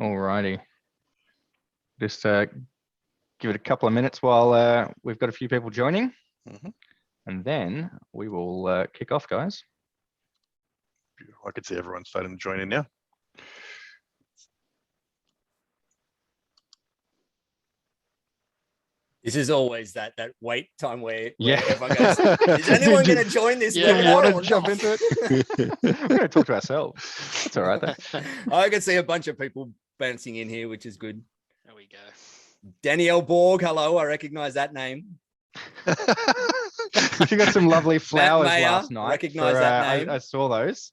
Alrighty. Just give it a couple of minutes while we've got a few people joining, and then we will kick off, guys. I can see everyone starting to join in now. This is always that wait time where Yeah. everyone goes, is anyone going to join this? You want to jump into it? We're going to talk to ourselves. That's all right, though. I can see a bunch of people bouncing in here, which is good. There we go. Danielle Borg, hello. I recognize that name. You got some lovely flowers Mayer, last night. recognize that name. I saw those.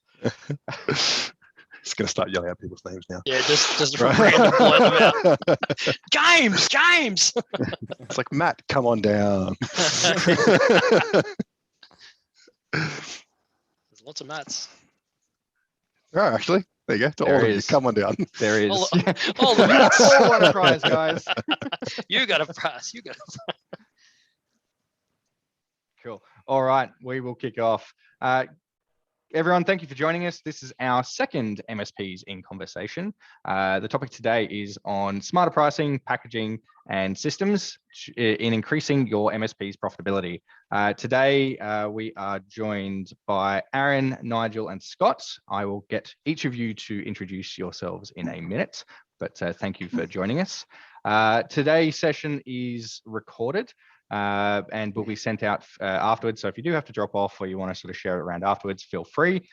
Just going to start yelling out people's names now. Yeah, just random blurt them out. James. It's like, Matt, come on down. There's lots of Matts. Oh, actually, there you go. To There all of you, is. come on down. There is. All the Matts. All want a prize, guys. You got a prize. You got a prize. Cool. All right, we will kick off. Everyone, thank you for joining us. This is our second MSPs in conversation. The topic today is on smarter pricing, packaging, and systems in increasing your MSP's profitability. Today, we are joined by Aaron, Nigel, and Scott. I will get each of you to introduce yourselves in a minute, but thank you for joining us. Today's session is recorded. And will be sent out afterwards. So if you do have to drop off or you want to sort of share it around afterwards, feel free.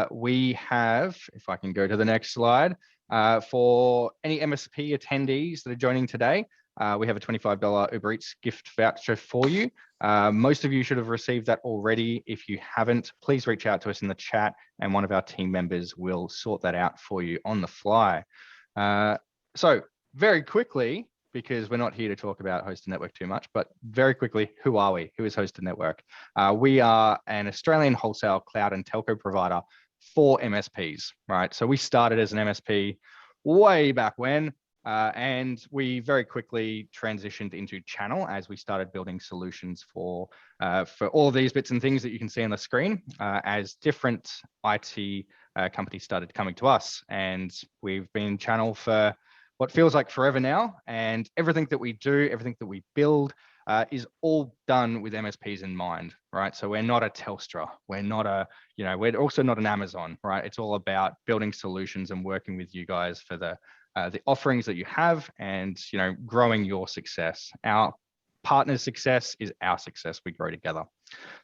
We have, if I can go to the next slide, for any MSP attendees that are joining today, we have a $25 Uber Eats gift voucher for you. Most of you should have received that already. If you haven't, please reach out to us in the chat and one of our team members will sort that out for you on the fly. So very quickly, because we're not here to talk about Hosted Network too much, but very quickly, who are we? Who is Hosted Network? We are an Australian wholesale cloud and telco provider for MSPs, right? So we started as an MSP way back when, and we very quickly transitioned into channel as we started building solutions for all of these bits and things that you can see on the screen as different IT companies started coming to us. And we've been channel for what feels like forever now, and everything that we do, everything that we build is all done with MSPs in mind, right? So we're not a Telstra, we're not a, we're also not an Amazon, right? It's all about building solutions and working with you guys for the offerings that you have and, growing your success. Our partner's success is our success. We grow together.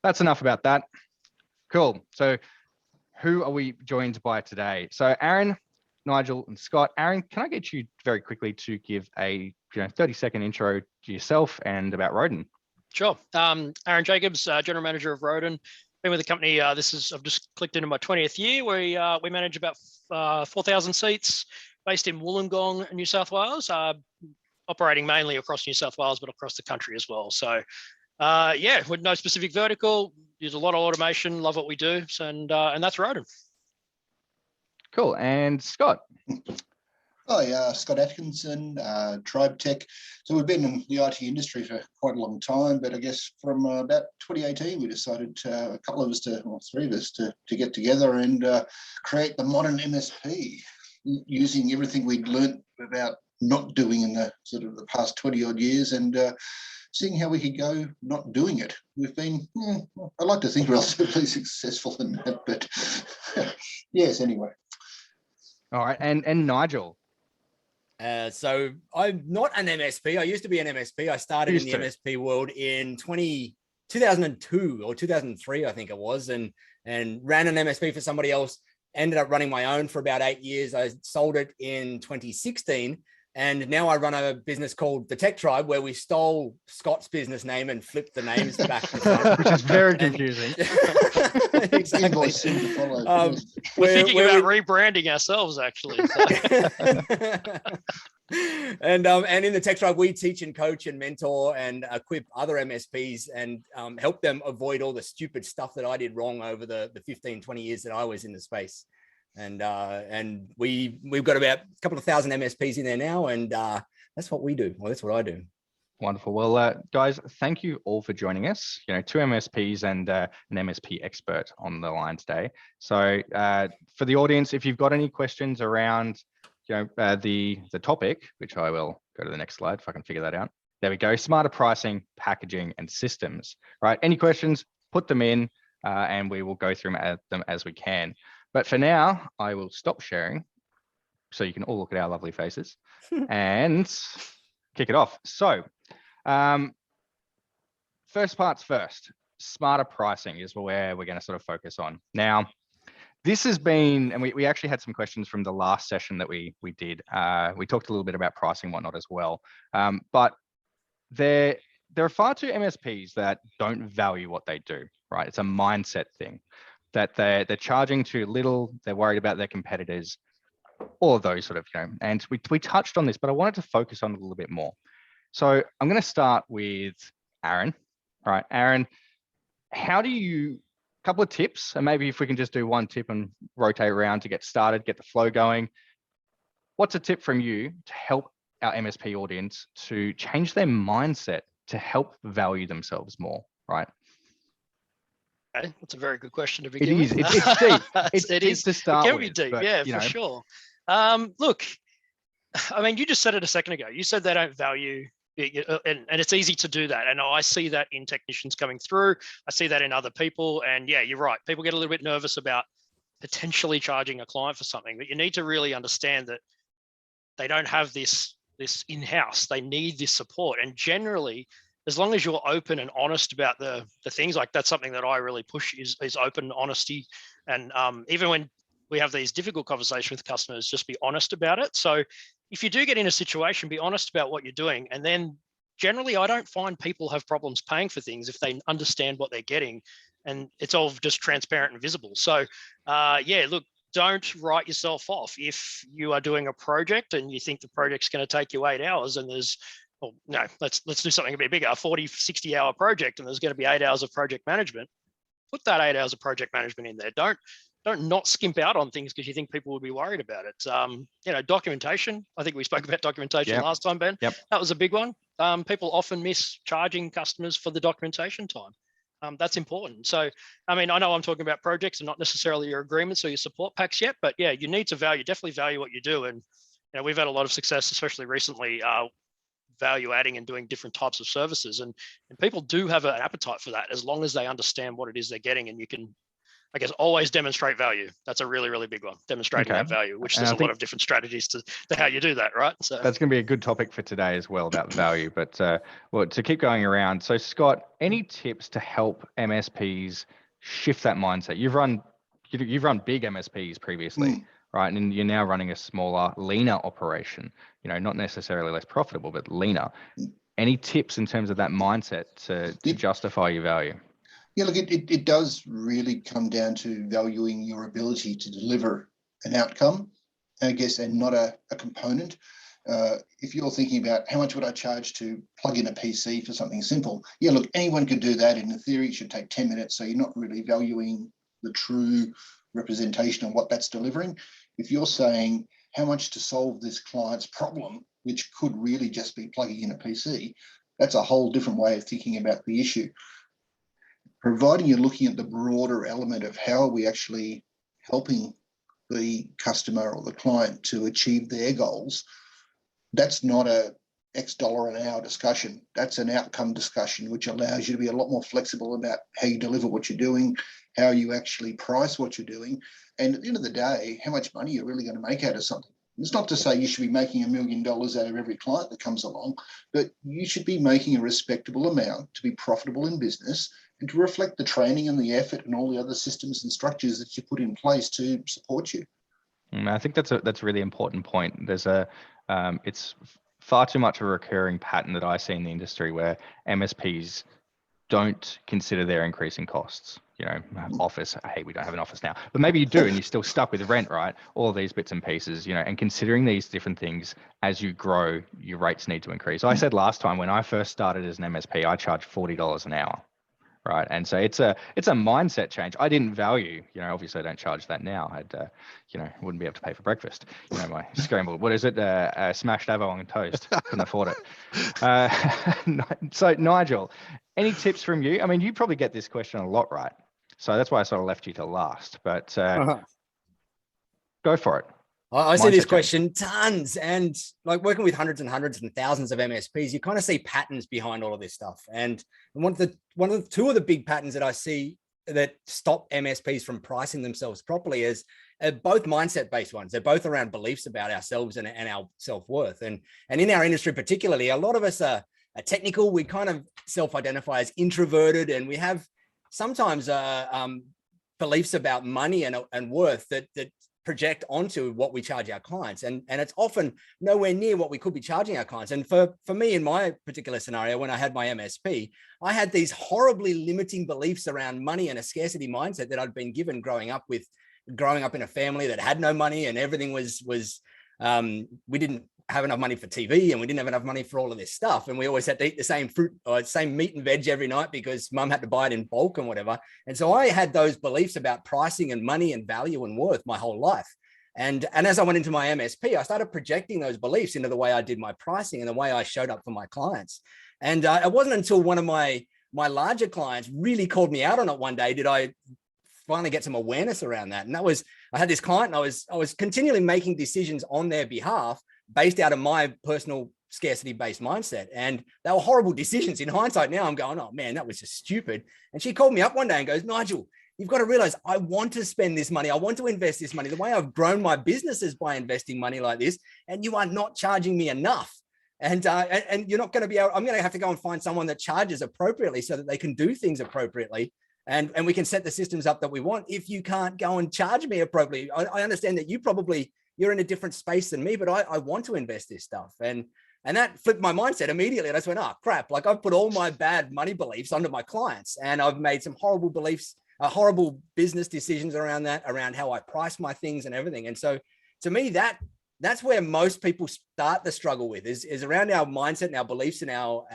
That's enough about that. Cool. So who are we joined by today? So Aaron, Nigel, and Scott. Aaron, can I get you very quickly to give a 30-second intro to yourself and about Roden? Sure. Aaron Jacobs, General Manager of Roden. Been with the company. I've just clicked into my 20th year. We manage about 4,000 seats, based in Wollongong, New South Wales. Operating mainly across New South Wales, but across the country as well. So, with no specific vertical, use a lot of automation. Love what we do, and that's Roden. Cool. And Scott? Hi, Scott Atkinson, Tribe Tech. So we've been in the IT industry for quite a long time, but I guess from about 2018, we decided, a couple of us three of us to get together and create the modern MSP using everything we'd learnt about not doing in the sort of the past 20 odd years and seeing how we could go not doing it. We've been, I like to think, relatively successful in that, but yes, anyway. All right, and Nigel. So I'm not an MSP. I used to be an MSP. I started in the MSP world in 2002 or 2003, I think it was, and ran an MSP for somebody else. Ended up running my own for about 8 years. I sold it in 2016. And now I run a business called The Tech Tribe, where we stole Scott's business name and flipped the names back to front. Which is very confusing. Exactly. We're thinking about rebranding ourselves, actually. And in The Tech Tribe, we teach and coach and mentor and equip other MSPs and help them avoid all the stupid stuff that I did wrong over the 15, 20 years that I was in the space. And we've got about a couple of thousand MSPs in there now, and that's what we do. Well, that's what I do. Wonderful. Well, guys, thank you all for joining us. 2 MSPs and an MSP expert on the line today. So for the audience, if you've got any questions around the topic, which I will go to the next slide if I can figure that out. There we go. Smarter pricing, packaging, and systems. Right. Any questions? Put them in, and we will go through them as we can. But for now, I will stop sharing so you can all look at our lovely faces and kick it off. So, first parts first. Smarter pricing is where we're going to sort of focus on. Now, this has been, and we actually had some questions from the last session that we did. We talked a little bit about pricing and whatnot as well. But there are far too MSPs that don't value what they do, right? It's a mindset thing that they're charging too little. They're worried about their competitors, all of those sort of, and we touched on this, but I wanted to focus on it a little bit more. So I'm going to start with Aaron. All right, Aaron, how do you, couple of tips, and maybe if we can just do one tip and rotate around to get started, get the flow going. What's a tip from you to help our MSP audience to change their mindset to help value themselves more, right? Okay, that's a very good question to begin with. It's deep. It is to start with. It can with, be deep, but, yeah, for sure. Look, I mean, you just said it a second ago. You said they don't value, and it's easy to do that. And I see that in technicians coming through. I see that in other people. And yeah, you're right. People get a little bit nervous about potentially charging a client for something, but you need to really understand that they don't have this in-house. They need this support. And generally, as long as you're open and honest about the things, like that's something that I really push is open honesty. And even when we have these difficult conversations with customers, just be honest about it. So if you do get in a situation, be honest about what you're doing. And then generally, I don't find people have problems paying for things if they understand what they're getting, and it's all just transparent and visible. So yeah, look, don't write yourself off. If you are doing a project and you think the project's going to take you 8 hours and there's, well, no, let's do something a bit bigger, a 40, 60 hour project, and there's going to be 8 hours of project management, put that 8 hours of project management in there. Don't not skimp out on things because you think people will be worried about it. Documentation. I think we spoke about documentation last time, Ben. Yep. That was a big one. People often miss charging customers for the documentation time. That's important. So, I mean, I know I'm talking about projects and not necessarily your agreements or your support packs yet, but yeah, you need to definitely value what you do. And, we've had a lot of success, especially recently, value adding and doing different types of services. And people do have an appetite for that as long as they understand what it is they're getting. And you can, I guess, always demonstrate value. That's a really, really big one, demonstrating that value, which there's a lot of different strategies to how you do that, right? So that's going to be a good topic for today as well, about value. But well, to keep going around, so Scott, any tips to help MSPs shift that mindset? You've run big MSPs previously, right? And you're now running a smaller, leaner operation, not necessarily less profitable, but leaner. Any tips in terms of that mindset to justify your value? Yeah, look, it does really come down to valuing your ability to deliver an outcome, I guess, and not a component. If you're thinking about how much would I charge to plug in a PC for something simple, yeah, look, anyone could do that. In theory, it should take 10 minutes. So you're not really valuing the true representation of what that's delivering. If you're saying how much to solve this client's problem, which could really just be plugging in a PC, that's a whole different way of thinking about the issue. Providing you're looking at the broader element of how are we actually helping the customer or the client to achieve their goals, that's not a X dollar an hour discussion. That's an outcome discussion, which allows you to be a lot more flexible about how you deliver what you're doing, how you actually price what you're doing, and at the end of the day, how much money you're really going to make out of something. It's not to say you should be making $1 million out of every client that comes along, but you should be making a respectable amount to be profitable in business and to reflect the training and the effort and all the other systems and structures that you put in place to support you. I think that's a really important point. There's it's far too much of a recurring pattern that I see in the industry where MSPs don't consider their increasing costs. Office, hey, we don't have an office now, but maybe you do, and you're still stuck with rent, right? All of these bits and pieces, and considering these different things as you grow, your rates need to increase. I said last time when I first started as an MSP, I charged $40 an hour. Right. And so it's a mindset change. I didn't value, obviously I don't charge that now. I'd, wouldn't be able to pay for breakfast. My scrambled, what is it? Smashed avo on toast. Couldn't afford it. So Nigel, any tips from you? I mean, you probably get this question a lot, right? So that's why I sort of left you to last, but go for it. I see mindset this change? question tons, and like working with hundreds and hundreds and thousands of MSPs, you kind of see patterns behind all of this stuff. And two of the big patterns that I see that stop MSPs from pricing themselves properly is both mindset-based ones. They're both around beliefs about ourselves and our self-worth. And in our industry particularly, a lot of us are technical. We kind of self-identify as introverted, and we have sometimes beliefs about money and worth that project onto what we charge our clients. And it's often nowhere near what we could be charging our clients. And for me, in my particular scenario, when I had my MSP, I had these horribly limiting beliefs around money and a scarcity mindset that I'd been given growing up in a family that had no money, and everything was we didn't have enough money for TV, and we didn't have enough money for all of this stuff. And we always had to eat the same fruit or same meat and veg every night because mum had to buy it in bulk and whatever. And so I had those beliefs about pricing and money and value and worth my whole life. And as I went into my MSP, I started projecting those beliefs into the way I did my pricing and the way I showed up for my clients. And it wasn't until one of my larger clients really called me out on it one day did I finally get some awareness around that. And that was, I had this client, and I was continually making decisions on their behalf based out of my personal scarcity-based mindset. And they were horrible decisions. In hindsight now, I'm going, oh man, that was just stupid. And she called me up one day and goes, Nigel, you've got to realize I want to spend this money. I want to invest this money. The way I've grown my business is by investing money like this. And you are not charging me enough. And you're not going to be able, I'm going to have to go and find someone that charges appropriately so that they can do things appropriately. And we can set the systems up that we want. If you can't go and charge me appropriately, I understand that you're in a different space than me, but I want to invest this stuff. And that flipped my mindset immediately. And I just went, oh crap, like I've put all my bad money beliefs onto my clients, and I've made some horrible beliefs, horrible business decisions around that, around how I price my things and everything. And so to me, that's where most people start the struggle with is around our mindset and our beliefs and our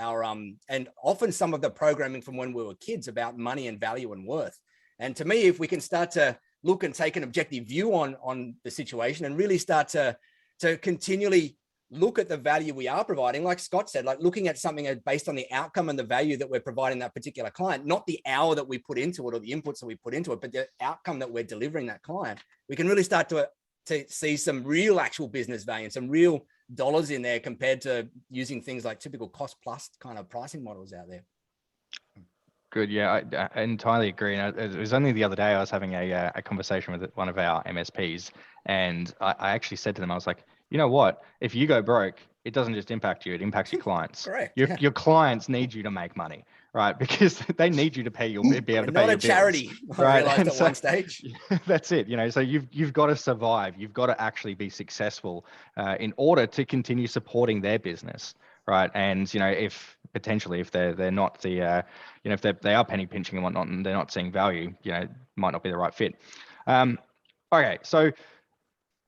and often some of the programming from when we were kids about money and value and worth. And to me, if we can start to look and take an objective view on the situation and really start to continually look at the value we are providing, like Scott said, like looking at something based on the outcome and the value that we're providing that particular client, not the hour that we put into it or the inputs that we put into it, but the outcome that we're delivering that client, we can really start to see some real actual business value and some real dollars in there compared to using things like typical cost plus kind of pricing models out there. Good. Yeah, I entirely agree. And it was only the other day I was having a conversation with one of our MSPs, and I actually said to them, I was like, you know what? If you go broke, it doesn't just impact you; it impacts your clients. Correct. Your clients need you to make money, right? Because they need you to pay your be able to pay your bills. Not a charity, right? I realized at one stage. That's it. So you've got to survive. You've got to actually be successful in order to continue supporting their business. Right. And, if they're not the, if they are penny pinching and whatnot, and they're not seeing value, it might not be the right fit. Okay. So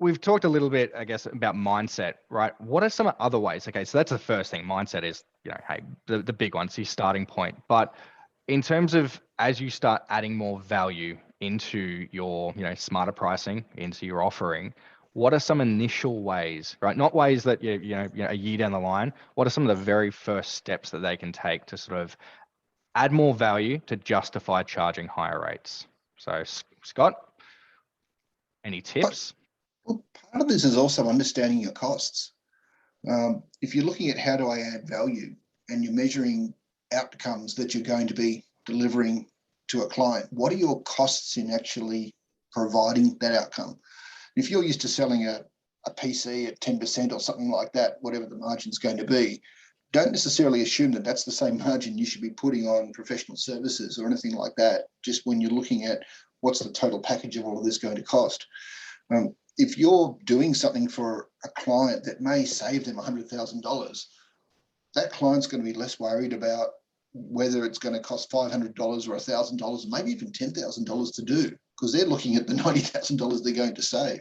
we've talked a little bit, I guess, about mindset, right? What are some other ways? Okay. So that's the first thing. Mindset is, hey, the big one, it's your starting point. But in terms of as you start adding more value into your, smarter pricing, into your offering, what are some initial ways, right? Not ways that a year down the line. What are some of the very first steps that they can take to sort of add more value to justify charging higher rates? So, Scott, any tips? Well, part of this is also understanding your costs. If you're looking at how do I add value and you're measuring outcomes that you're going to be delivering to a client, what are your costs in actually providing that outcome? If you're used to selling a PC at 10% or something like that, whatever the margin is going to be, don't necessarily assume that that's the same margin you should be putting on professional services or anything like that, just when you're looking at what's the total package of all of this going to cost. If you're doing something for a client that may save them $100,000, that client's going to be less worried about whether it's going to cost $500 or $1,000, maybe even $10,000 to do, because they're looking at the $90,000 they're going to save.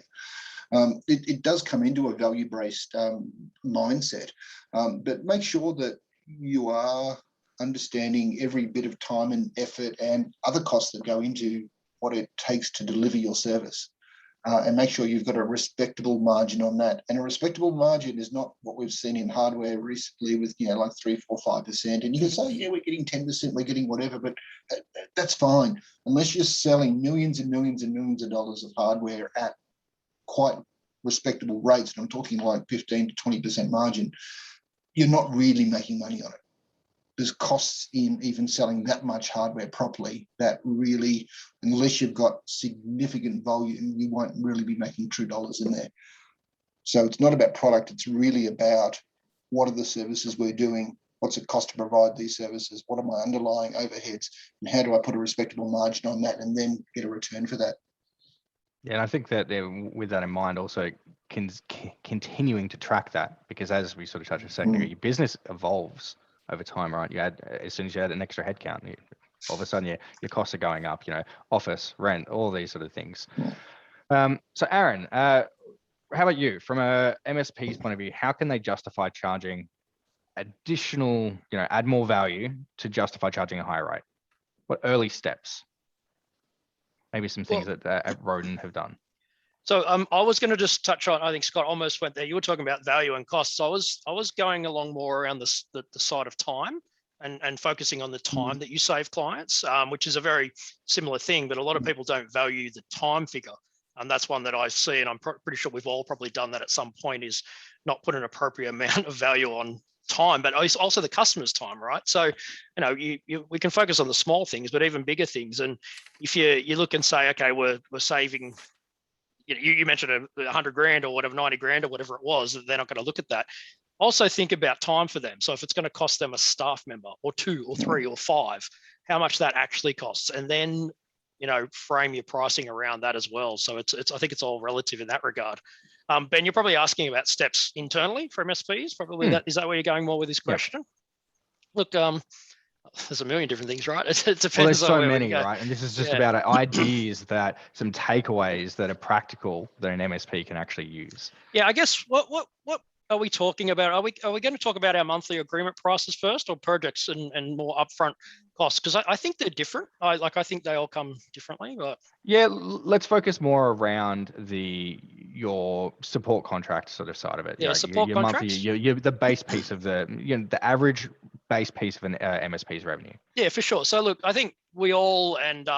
It does come into a value-based mindset, but make sure that you are understanding every bit of time and effort and other costs that go into what it takes to deliver your service. And make sure you've got a respectable margin on that. And a respectable margin is not what we've seen in hardware recently with, like 3, 4, 5%. And you can say, yeah, we're getting 10%, we're getting whatever, but that's fine. Unless you're selling millions and millions and millions of dollars of hardware at quite respectable rates, and I'm talking like 15 to 20% margin, you're not really making money on it. There's costs in even selling that much hardware properly that really, unless you've got significant volume, you won't really be making true dollars in there. So it's not about product. It's really about what are the services we're doing? What's it cost to provide these services? What are my underlying overheads? And how do I put a respectable margin on that and then get a return for that? Yeah, and I think that with that in mind, also continuing to track that, because as we sort of touched a second ago, your business evolves over time, right? You add, as soon as you add an extra headcount, all of a sudden your costs are going up, office, rent, all these sort of things. So Aaron, how about you? From a MSP's point of view, how can they justify charging additional, add more value to justify charging a higher rate? What early steps? Maybe some things that at Roden have done. So I was going to just touch on, I think Scott almost went there. You were talking about value and costs. I was going along more around the side of time and focusing on the time that you save clients, which is a very similar thing, but a lot of people don't value the time figure. And that's one that I see, and I'm pretty sure we've all probably done that at some point, is not put an appropriate amount of value on time, but also the customer's time, right? So, we can focus on the small things, but even bigger things. And if you look and say, okay, we're saving, you mentioned 100 grand or whatever, 90 grand or whatever it was, they're not going to look at that. Also think about time for them. So if it's going to cost them a staff member or 2 or 3 or 5, how much that actually costs, and then frame your pricing around that as well. So I think it's all relative in that regard. Ben, you're probably asking about steps internally for MSPs. Probably is that where you're going more with this question? Yep. Look, there's a million different things, right? It depends. Well, there's so on many, right? And this is just about ideas some takeaways that are practical that an MSP can actually use. Yeah, I guess what are we talking about? Are we going to talk about our monthly agreement prices first, or projects and more upfront costs? Because I think they're different. I think they all come differently. But yeah, let's focus more around your support contract sort of side of it. Yeah, support contracts. Monthly, the base piece of the average base piece of an MSP's revenue. Yeah, for sure. So look, I think we all, and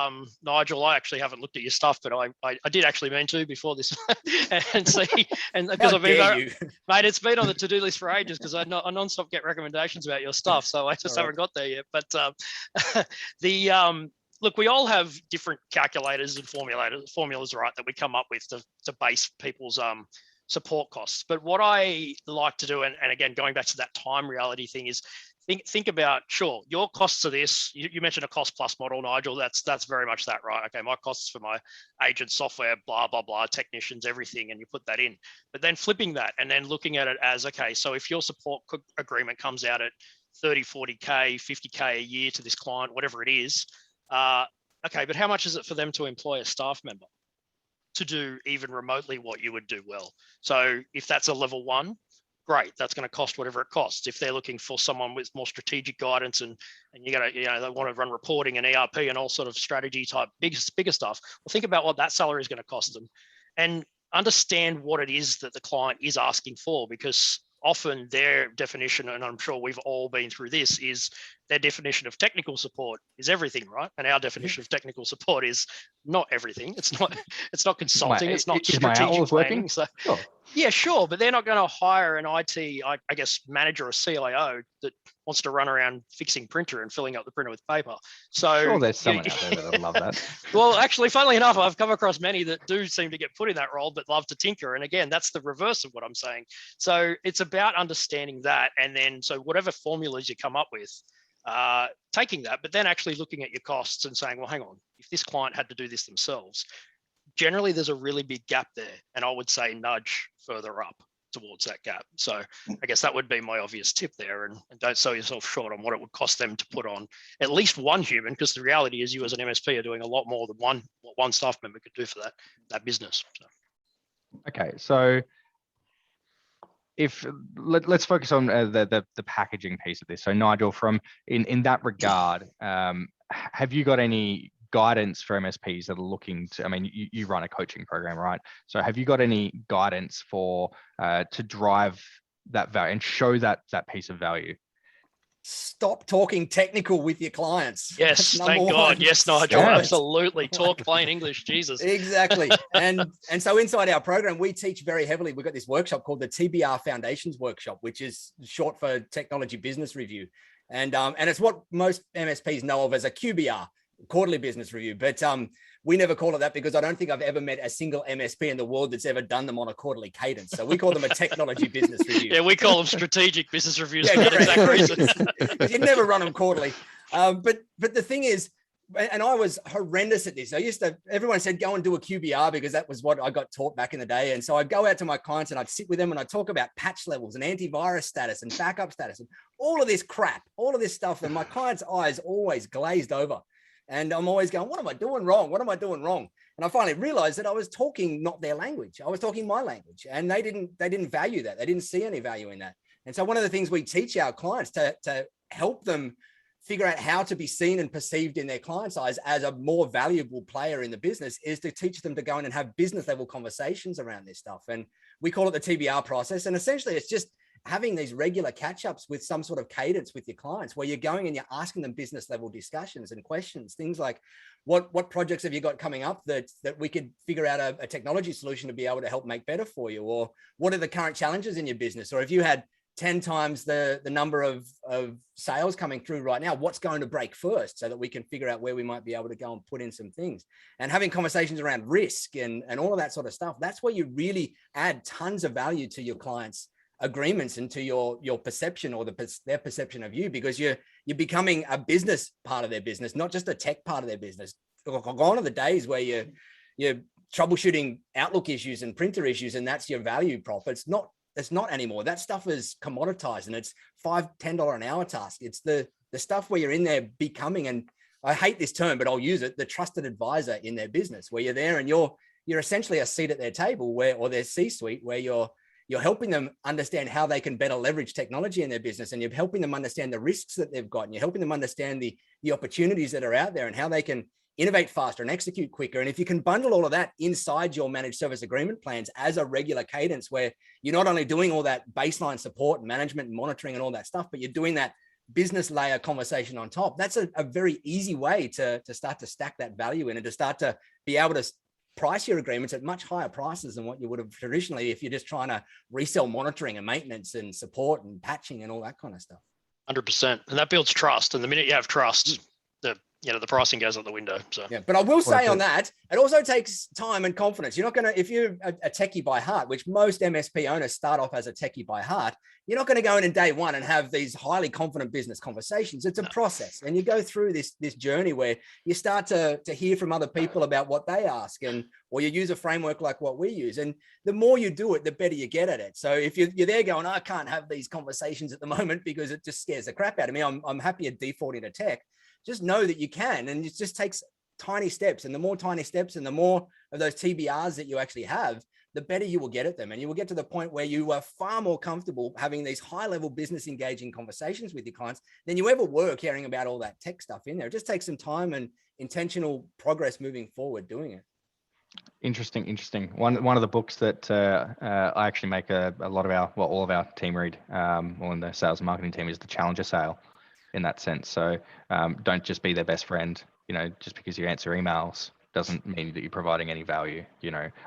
Nigel, I actually haven't looked at your stuff, but I did actually mean to before this and see, and because I've been, mate, it's been on the to-do list for ages because I non-stop get recommendations about your stuff, so I just haven't got there yet. But look, we all have different calculators and formulas, right, that we come up with to base people's support costs. But what I like to do, and again, going back to that time reality thing, is think about, sure, your costs are this. You mentioned a cost plus model, Nigel. That's very much that, right? Okay, my costs for my agent software, blah, blah, blah, technicians, everything, and you put that in. But then flipping that and then looking at it as, okay, so if your support agreement comes out at 30, 40K, 50K a year to this client, whatever it is, okay, but how much is it for them to employ a staff member to do even remotely what you would do well? So if that's a level 1, great, that's going to cost whatever it costs. If they're looking for someone with more strategic guidance and they want to run reporting and ERP and all sort of strategy type bigger stuff, well, think about what that salary is going to cost them and understand what it is that the client is asking for, because often their definition, and I'm sure we've all been through this, is their definition of technical support is everything, right? And our definition of technical support is not everything. It's not consulting. It's not strategic planning. So, sure. Yeah, sure. But they're not going to hire an IT, I guess, manager or CIO that wants to run around fixing printer and filling up the printer with paper. So sure, there's someone out there that'll love that. Well, actually, funnily enough, I've come across many that do seem to get put in that role, but love to tinker. And again, that's the reverse of what I'm saying. So it's about understanding that. And then, so whatever formulas you come up with, taking that, but then actually looking at your costs and saying, well, hang on, if this client had to do this themselves, generally there's a really big gap there. And I would say nudge further up towards that gap. So I guess that would be my obvious tip there, and don't sell yourself short on what it would cost them to put on at least one human, because the reality is you as an MSP are doing a lot more than what one staff member could do for that business. So. Okay, so let's focus on the packaging piece of this. So Nigel, from in that regard, have you got any guidance for MSPs that are looking to, I mean, you run a coaching program, right? So have you got any guidance for to drive that value and show that piece of value? stop talking technical with your clients. Yes, thank God. Yes, Nigel, absolutely. Talk plain English, Jesus. Exactly. And so inside our program, we teach very heavily. We've got this workshop called the TBR Foundations Workshop, which is short for Technology Business Review. And it's what most MSPs know of as a QBR, Quarterly Business Review. But we never call it that because I don't think I've ever met a single MSP in the world that's ever done them on a quarterly cadence. So we call them a Technology Business Review. Yeah, we call them strategic business reviews for that exact reason. You never run them quarterly. But the thing is, and I was horrendous at this. Everyone said, go and do a QBR because that was what I got taught back in the day. And so I'd go out to my clients and I'd sit with them and I'd talk about patch levels and antivirus status and backup status and all of this crap, all of this stuff. And my clients' eyes always glazed over. And I'm always going, what am I doing wrong? What am I doing wrong? And I finally realized that I was talking not their language. I was talking my language, and they didn't value that. They didn't see any value in that. And so one of the things we teach our clients to help them figure out how to be seen and perceived in their client's eyes as a more valuable player in the business is to teach them to go in and have business level conversations around this stuff. And we call it the TBR process. And essentially it's just having these regular catch-ups with some sort of cadence with your clients where you're going and you're asking them business level discussions and questions, things like what projects have you got coming up that we could figure out a technology solution to be able to help make better for you? Or what are the current challenges in your business? Or if you had 10 times the number of sales coming through right now, what's going to break first so that we can figure out where we might be able to go and put in some things. And having conversations around risk and all of that sort of stuff, that's where you really add tons of value to your clients' agreements and to your perception or their perception of you, because you're becoming a business part of their business, not just a tech part of their business. Gone are the days where you're troubleshooting Outlook issues and printer issues and that's your value prop. It's not anymore. That stuff is commoditized and it's $5-10 an hour task. It's the stuff where you're in there becoming, and I hate this term, but I'll use it, the trusted advisor in their business, where you're there and you're essentially a seat at their table or their C-suite, where you're helping them understand how they can better leverage technology in their business, and you're helping them understand the risks that they've got, and you're helping them understand the opportunities that are out there and how they can innovate faster and execute quicker. And if you can bundle all of that inside your managed service agreement plans as a regular cadence, where you're not only doing all that baseline support and management and monitoring and all that stuff, but you're doing that business layer conversation on top, that's a very easy way to start to stack that value in and to start to be able to price your agreements at much higher prices than what you would have traditionally if you're just trying to resell monitoring and maintenance and support and patching and all that kind of stuff. 100%. And that builds trust. And the minute you have trust, the pricing goes out the window. So yeah, but I will say on that, it also takes time and confidence. You're not going to, if you're a techie by heart, which most MSP owners start off as a techie by heart, you're not going to go in day one and have these highly confident business conversations. It's a process, and you go through this journey where you start to hear from other people about what they ask, or you use a framework like what we use. And the more you do it, the better you get at it. So if you're there going, I can't have these conversations at the moment because it just scares the crap out of me, I'm happy at defaulting to tech. Just know that you can, and it just takes tiny steps. And the more tiny steps and the more of those TBRs that you actually have, the better you will get at them. And you will get to the point where you are far more comfortable having these high-level business engaging conversations with your clients than you ever were caring about all that tech stuff in there. It just takes some time and intentional progress moving forward doing it. Interesting. One of the books that I actually make all of our team read, in the sales and marketing team, is The Challenger Sale. In that sense. So don't just be their best friend. Just because you answer emails doesn't mean that you're providing any value.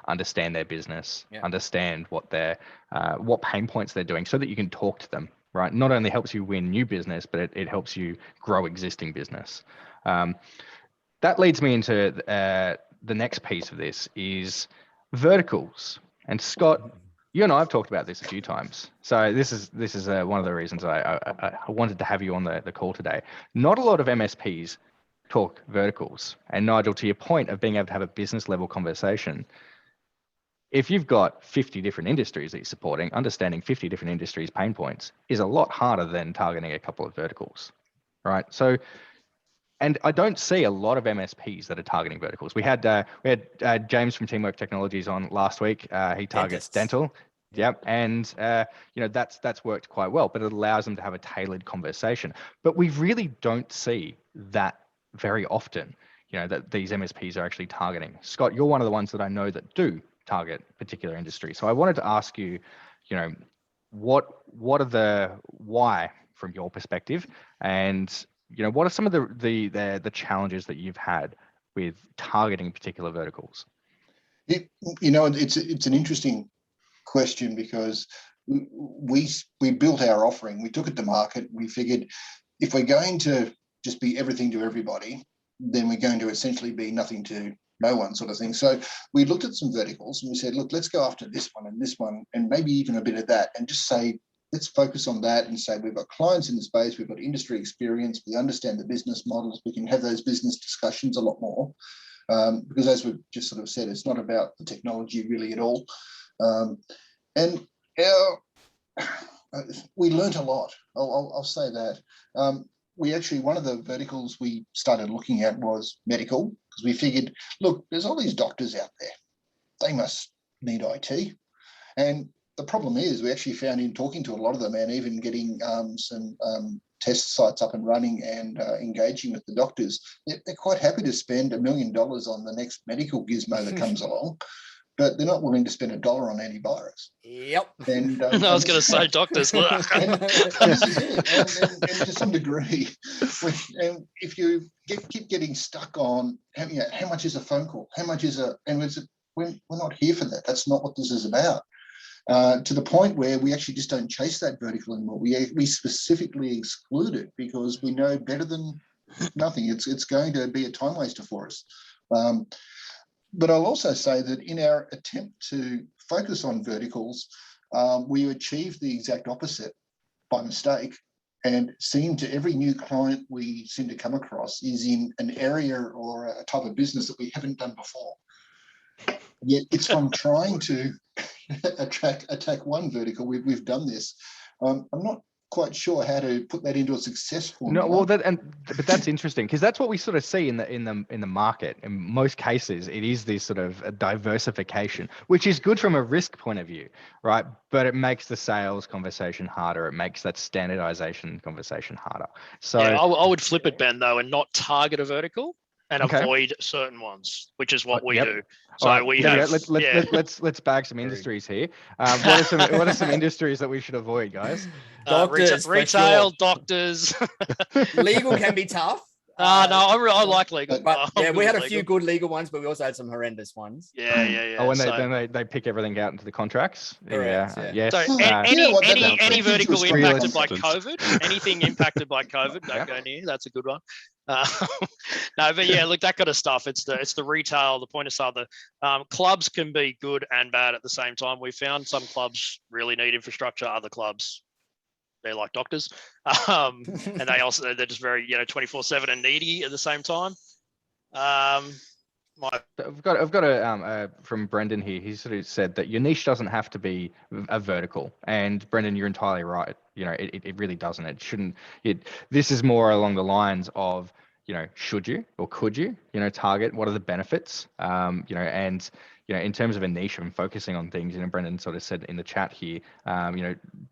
Understand their business, understand what pain points they're doing, so that you can talk to them, right? Not only helps you win new business, but it helps you grow existing business. That leads me into the next piece of this is verticals. And Scott, you and I have talked about this a few times. So this is one of the reasons I wanted to have you on the call today. Not a lot of MSPs talk verticals. And Nigel, to your point of being able to have a business level conversation, if you've got 50 different industries that you're supporting, understanding 50 different industries' pain points is a lot harder than targeting a couple of verticals, right? So, and I don't see a lot of MSPs that are targeting verticals. We had James from Teamwork Technologies on last week. He targets dental. Yep. And, that's worked quite well, but it allows them to have a tailored conversation. But we really don't see that very often, that these MSPs are actually targeting. Scott, you're one of the ones that I know that do target particular industries. So I wanted to ask you, why from your perspective, and what are some of the challenges that you've had with targeting particular verticals? It's an interesting question, because we built our offering, we took it to market, we figured if we're going to just be everything to everybody, then we're going to essentially be nothing to no one, sort of thing. So we looked at some verticals and we said, look, let's go after this one and maybe even a bit of that, and just say, let's focus on that and say we've got clients in the space, we've got industry experience, we understand the business models, we can have those business discussions a lot more. Because as we've just sort of said, it's not about the technology really at all. And we learnt a lot, I'll say that. One of the verticals we started looking at was medical, because we figured, look, there's all these doctors out there, they must need IT. And the problem is, we actually found in talking to a lot of them, and even getting some test sites up and running and engaging with the doctors, they're quite happy to spend $1 million on the next medical gizmo that comes along, but they're not willing to spend $1 on antivirus. Yep. And I was going to say doctors. and this is it. And to some degree, and if you keep getting stuck on how much is a phone call, we're not here for that. That's not what this is about. To the point where we actually just don't chase that vertical anymore. We specifically exclude it, because we know better than nothing. It's going to be a time waster for us. But I'll also say that in our attempt to focus on verticals, we achieved the exact opposite by mistake, and seem to every new client we seem to come across is in an area or a type of business that we haven't done before. Yet it's from trying to attack one vertical. We've done this. I'm not quite sure how to put that into a successful. No, well, but that's interesting, because that's what we sort of see in the market. In most cases, it is this sort of a diversification, which is good from a risk point of view, right? But it makes the sales conversation harder. It makes that standardization conversation harder. So yeah, I would flip it, Ben, though, and not target a vertical and avoid certain ones, which is what we do. So right, we have. Let's bag some industries here. What are some industries that we should avoid, guys? Doctors, retail, doctors. Legal can be tough. No, I like legal. But we had a few good legal ones, but we also had some horrendous ones. Yeah. Oh, when they pick everything out into the contracts. Correct, Yeah. yeah. Yes. So any vertical impacted by instance. COVID, anything impacted by COVID, don't go near. That's a good one. No, but yeah, look, that kind of stuff. It's the retail, the point of sale. The clubs can be good and bad at the same time. We found some clubs really need infrastructure. Other clubs, they're like doctors, and they're just very 24/7 and needy at the same time. I've got a from Brendan here. He sort of said that your niche doesn't have to be a vertical, and Brendan, you're entirely right. It really doesn't. It shouldn't. This is more along the lines of should you or could you target? What are the benefits? And in terms of a niche and focusing on things, Brendan sort of said in the chat here,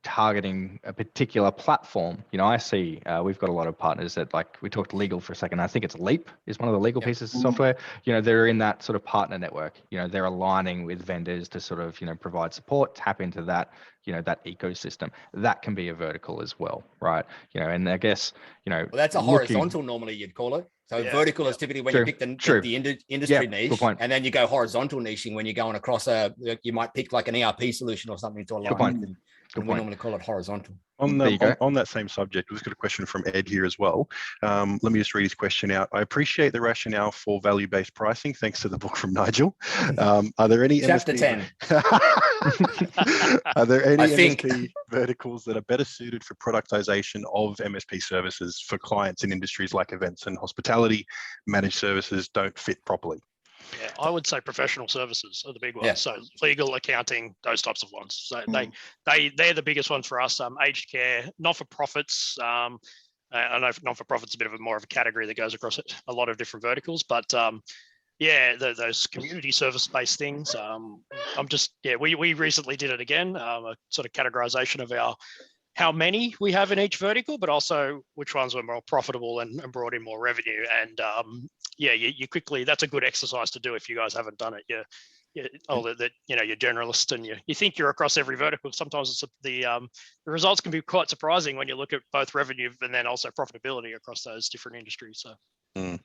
targeting a particular platform. I see we've got a lot of partners that, like, we talked legal for a second. I think it's Leap is one of the legal pieces of software. They're in that sort of partner network. They're aligning with vendors to sort of, provide support, tap into that, that ecosystem. That can be a vertical as well, right? And I guess, well, that's a horizontal normally you'd call it. So vertical is typically when you pick the industry niche, and then you go horizontal niching when you're going across you might pick like an ERP solution or something to align with. And we normally call it horizontal. On that same subject, we've got a question from Ed here as well. Let me just read his question out. I appreciate the rationale for value-based pricing. Thanks to the book from Nigel. Are there any Chapter 10? Are there any MSP verticals that are better suited for productization of MSP services for clients in industries like events and hospitality? Managed services don't fit properly. Yeah, I would say professional services are the big ones. Yeah. So legal, accounting, those types of ones. So they're the biggest ones for us. Aged care, not-for-profits. I know not-for-profits a bit more of a category that goes across a lot of different verticals, but those community service-based things. We recently did it again, a sort of categorization of how many we have in each vertical, but also which ones were more profitable and brought in more revenue. And you quickly, that's a good exercise to do if you guys haven't done it. that you're generalist and you think you're across every vertical. Sometimes it's the results can be quite surprising when you look at both revenue and then also profitability across those different industries. So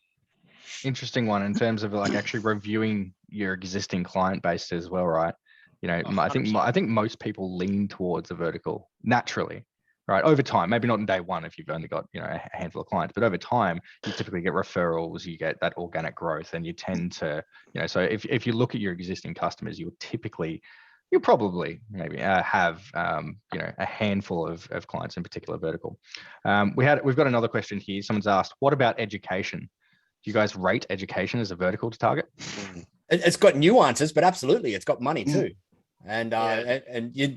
interesting one in terms of like actually reviewing your existing client base as well, right? I think most people lean towards a vertical naturally, right? Over time, maybe not in day one if you've only got a handful of clients, but over time you typically get referrals, you get that organic growth, and you tend to, so if you look at your existing customers, you'll probably maybe have a handful of clients in particular vertical. We've got another question here. Someone's asked, what about education? Do you guys rate education as a vertical to target? It's got nuances, but absolutely, it's got money too, and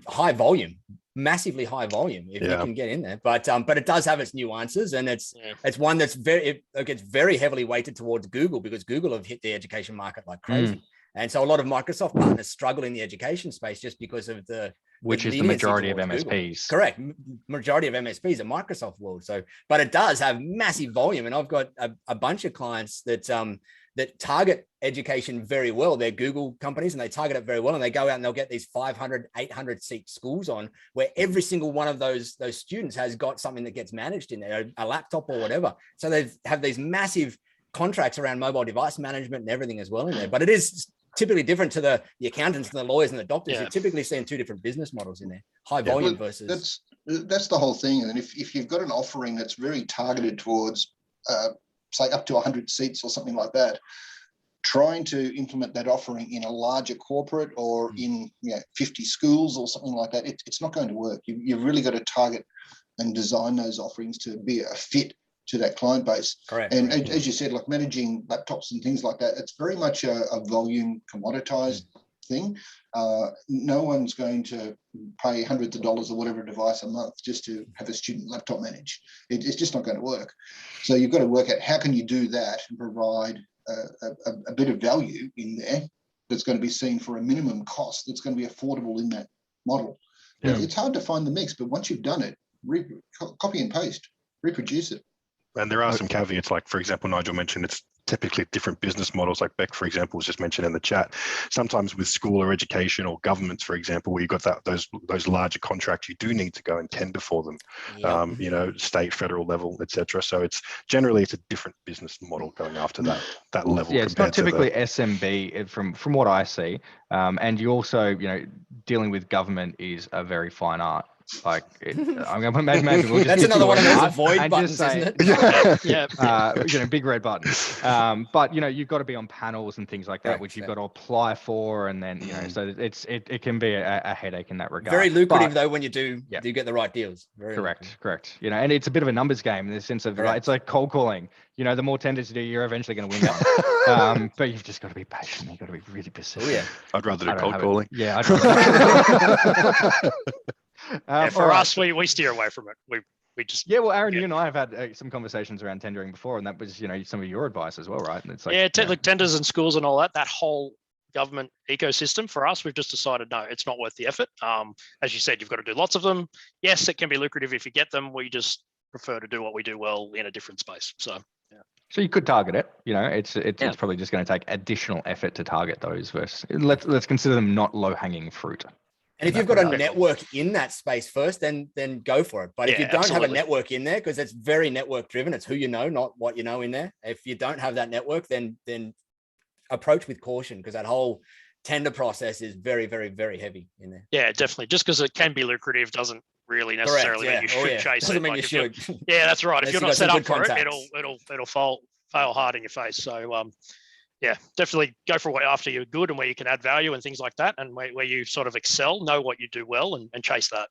high volume, massively high volume if you can get in there. But it does have its nuances, and it's one that's it gets very heavily weighted towards Google, because Google have hit the education market like crazy. And so a lot of Microsoft partners struggle in the education space just because of which is the majority of MSPs. Google. Correct. Majority of MSPs are Microsoft world. So, but it does have massive volume. And I've got a bunch of clients that target education very well. They're Google companies and they target it very well. And they go out and they'll get these 500, 800 seat schools on, where every single one of those students has got something that gets managed in there, a laptop or whatever. So they have these massive contracts around mobile device management and everything as well in there. But it is typically different to the accountants and the lawyers and the doctors. You're typically seeing two different business models in there, high volume versus. That's the whole thing. And if you've got an offering that's very targeted towards, say, up to 100 seats or something like that, trying to implement that offering in a larger corporate or in 50 schools or something like that, it's not going to work. You've really got to target and design those offerings to be a fit to that client base. Correct. And as you said, like managing laptops and things like that, it's very much a volume commoditized thing. No one's going to pay hundreds of dollars or whatever device a month just to have a student laptop managed. It's just not going to work. So you've got to work out how can you do that and provide a bit of value in there that's going to be seen for a minimum cost that's going to be affordable in that model. It's hard to find the mix, but once you've done it, copy and paste, reproduce it. And there are some caveats, like, for example, Nigel mentioned it's typically different business models, like Beck, for example, was just mentioned in the chat. Sometimes with school or education or governments, for example, where you've got those larger contracts, you do need to go and tender for them, state, federal level, etc. So it's generally a different business model going after that level. Yeah, it's not typically SMB from what I see. And you also, dealing with government is a very fine art. Like I'm going to maybe we'll just that's another one of those avoid buttons, isn't it? Big red button. But you've got to be on panels and things like that, which you've got to apply for, and then so it can be a headache in that regard. Very lucrative though when you do get the right deals. Very correct. And it's a bit of a numbers game in the sense of it's like cold calling. The more tenders you do, you're eventually going to win them. But you've just got to be patient. You've got to be really persistent. Oh yeah, I'd rather do cold calling. Yeah. For us, we steer away from it. We just well, Aaron, you and I have had some conversations around tendering before, and that was some of your advice as well, right? And it's like like tenders and schools and all that whole government ecosystem. For us, we've just decided no, it's not worth the effort. As you said, you've got to do lots of them. Yes, it can be lucrative if you get them. We just prefer to do what we do well in a different space. So so you could target it. It's probably just going to take additional effort to target those versus let's consider them not low hanging fruit. And if you've got a network in that space first, then go for it. But if you don't have a network in there, because it's very network driven, it's who you know, not what you know in there. If you don't have that network, then approach with caution, because that whole tender process is very, very, very heavy in there. Yeah, definitely. Just because it can be lucrative doesn't really necessarily mean you should chase doesn't it. mean you should. Yeah, that's right. If you're not set up for it, it'll fail hard in your face. So definitely go for what after you're good and where you can add value and things like that, and where you sort of excel, know what you do well, and chase that.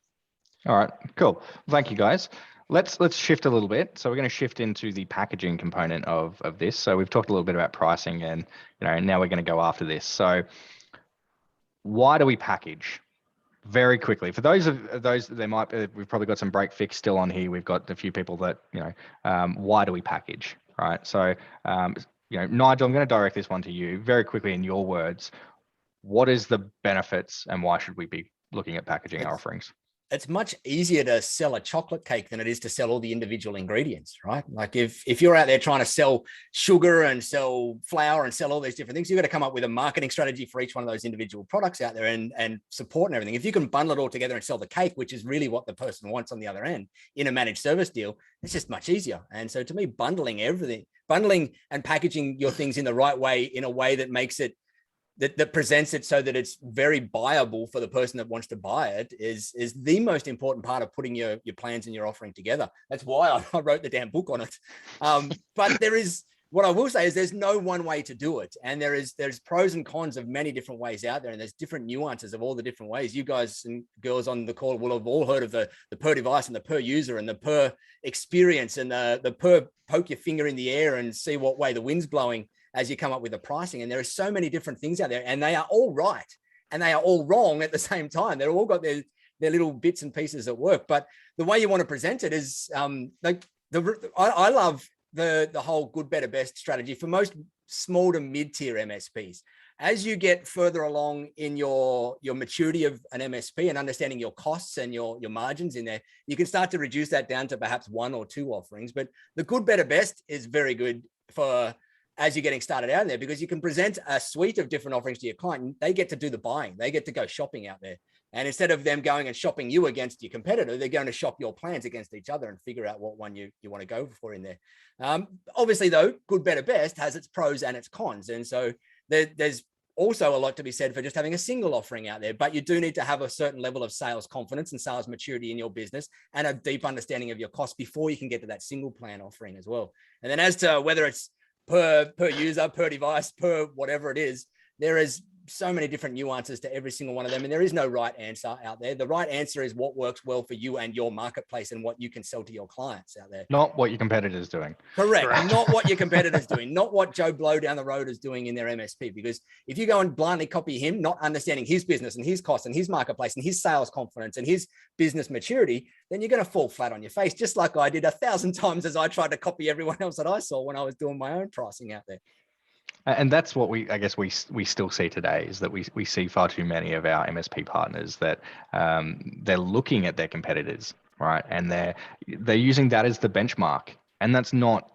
All right, cool. Thank you, guys. Let's shift a little bit. So we're going to shift into the packaging component of this. So we've talked a little bit about pricing, and now we're going to go after this. So why do we package? Very quickly, for those that we've probably got some break fix still on here. We've got a few people that why do we package, right? So Nigel, I'm going to direct this one to you very quickly in your words. What is the benefits and why should we be looking at packaging our offerings? it's much easier to sell a chocolate cake than it is to sell all the individual ingredients, right? Like if you're out there trying to sell sugar and sell flour and sell all these different things, you've got to come up with a marketing strategy for each one of those individual products out there and support and everything. If you can bundle it all together and sell the cake, which is really what the person wants on the other end in a managed service deal, it's just much easier. And so to me, bundling and packaging your things in the right way, in a way that makes it that presents it so that it's very buyable for the person that wants to buy it is the most important part of putting your plans and your offering together. That's why I wrote the damn book on it. But what I will say is there's no one way to do it. And there's pros and cons of many different ways out there. And there's different nuances of all the different ways. You guys and girls on the call will have all heard of the per device and the per user and the per experience and the per poke your finger in the air and see what way the wind's blowing as you come up with the pricing. And there are so many different things out there, and they are all right and they are all wrong at the same time. They're all got their little bits and pieces that work. But the way you want to present it is I love the whole good, better, best strategy for most small to mid-tier MSPs. As you get further along in your maturity of an MSP and understanding your costs and your margins in there, you can start to reduce that down to perhaps 1 or 2 offerings. But the good, better, best is very good for as you're getting started out there, because you can present a suite of different offerings to your client and they get to do the buying. They get to go shopping out there. And instead of them going and shopping you against your competitor, they're going to shop your plans against each other and figure out what one you want to go for in there. Obviously, though, good, better, best has its pros and its cons. And so there's also a lot to be said for just having a single offering out there, but you do need to have a certain level of sales confidence and sales maturity in your business and a deep understanding of your costs before you can get to that single plan offering as well. And then as to whether it's per user, per device, per whatever it is, there is so many different nuances to every single one of them. And there is no right answer out there. The right answer is what works well for you and your marketplace and what you can sell to your clients out there. Not what your competitor's doing. Correct. Not what your competitor's doing, not what Joe Blow down the road is doing in their MSP. Because if you go and blindly copy him, not understanding his business and his costs and his marketplace and his sales confidence and his business maturity, then you're going to fall flat on your face, just like I did 1,000 times as I tried to copy everyone else that I saw when I was doing my own pricing out there. And that's what we still see today, is that we see far too many of our MSP partners that they're looking at their competitors, right? And they're using that as the benchmark, and that's not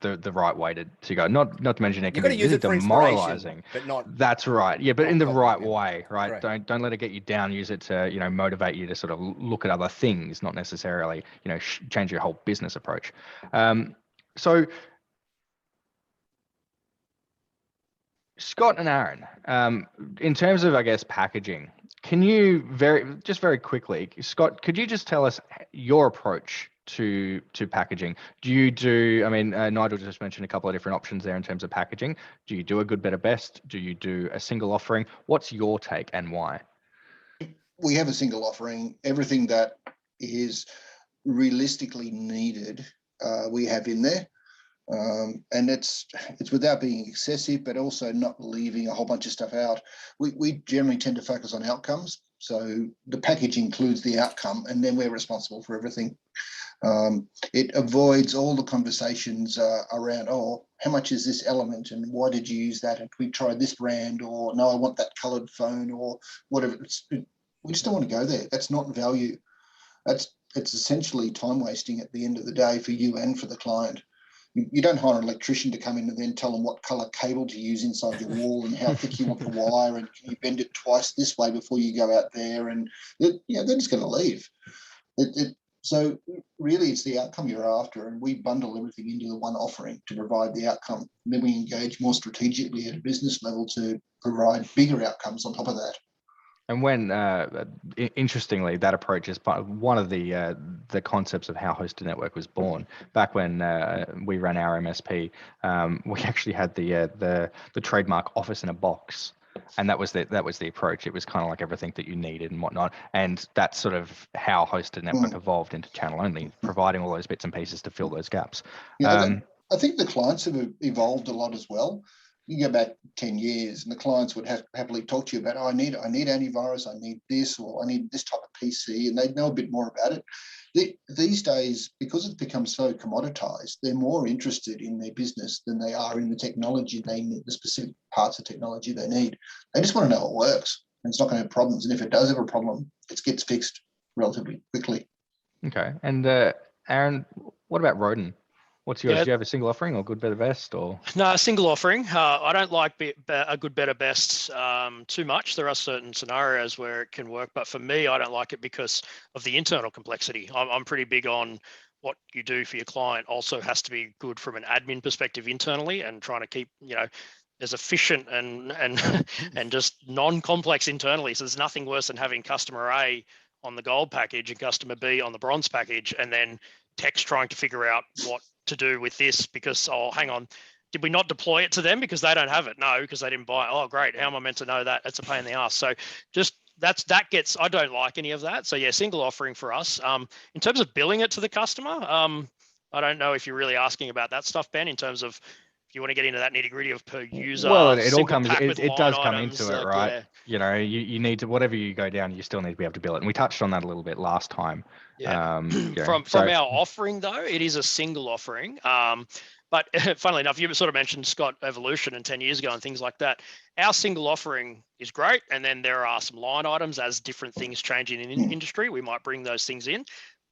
the right way to go. Not to mention it can be really demoralizing. But not. That's right. Yeah, but in the right way, right? Correct. Don't let it get you down. Use it to motivate you to sort of look at other things, not necessarily change your whole business approach. So. Scott and Aaron, in terms of, I guess, packaging, can you very quickly, Scott, could you just tell us your approach to packaging? Nigel just mentioned a couple of different options there in terms of packaging. Do you do a good, better, best? Do you do a single offering? What's your take and why? We have a single offering. Everything that is realistically needed, we have in there. And it's without being excessive, but also not leaving a whole bunch of stuff out. We generally tend to focus on outcomes. So the package includes the outcome, and then we're responsible for everything. It avoids all the conversations around, how much is this element and why did you use that? And we try this brand, or no, I want that colored phone, or whatever. We just don't want to go there. That's not value. It's essentially time wasting at the end of the day for you and for the client. You don't hire an electrician to come in and then tell them what color cable to use inside your wall and how thick you want the wire, and can you bend it twice this way before you go out there, and they're just going to leave. So really it's the outcome you're after, and we bundle everything into the one offering to provide the outcome. And then we engage more strategically at a business level to provide bigger outcomes on top of that. And when, interestingly, that approach is one of the concepts of how Hosted Network was born. Back when we ran our MSP, we actually had the trademark office in a box, and that was the approach. It was kind of like everything that you needed and whatnot, and that's sort of how Hosted Network evolved into channel only, providing all those bits and pieces to fill those gaps. I think the clients have evolved a lot as well. You go back 10 years and the clients would happily talk to you about, I need antivirus, I need this, or I need this type of PC, and they'd know a bit more about it. These days, because it's become so commoditized, they're more interested in their business than they are in the technology they need, the specific parts of technology they need. They just want to know it works and it's not going to have problems. And if it does have a problem, it gets fixed. relatively quickly. Okay. And Aaron, what about Roden? What's yours? Yeah. Do you have a single offering or good, better, best? Or No, a single offering. I don't like a good, better, best too much. There are certain scenarios where it can work, but for me, I don't like it because of the internal complexity. I'm pretty big on what you do for your client also has to be good from an admin perspective internally, and trying to keep, as efficient and and just non-complex internally. So there's nothing worse than having customer A on the gold package and customer B on the bronze package, and then tech's trying to figure out what to do with this because, oh, hang on, did we not deploy it to them because they don't have it? No, because they didn't buy it. Oh, great. How am I meant to know that? It's a pain in the ass. So just I don't like any of that. So yeah, single offering for us. In terms of billing it to the customer, I don't know if you're really asking about that stuff, Ben, in terms of if you want to get into that nitty gritty of per user. well, it all single comes, pack with it line does come items, into it, like, right? yeah. You need to, whatever you go down, you still need to be able to bill it. And we touched on that a little bit last time. Yeah. So- From our offering though, it is a single offering. But funnily enough, you sort of mentioned Scott Evolution and 10 years ago and things like that. Our single offering is great. And then there are some line items as different things change in industry. We might bring those things in,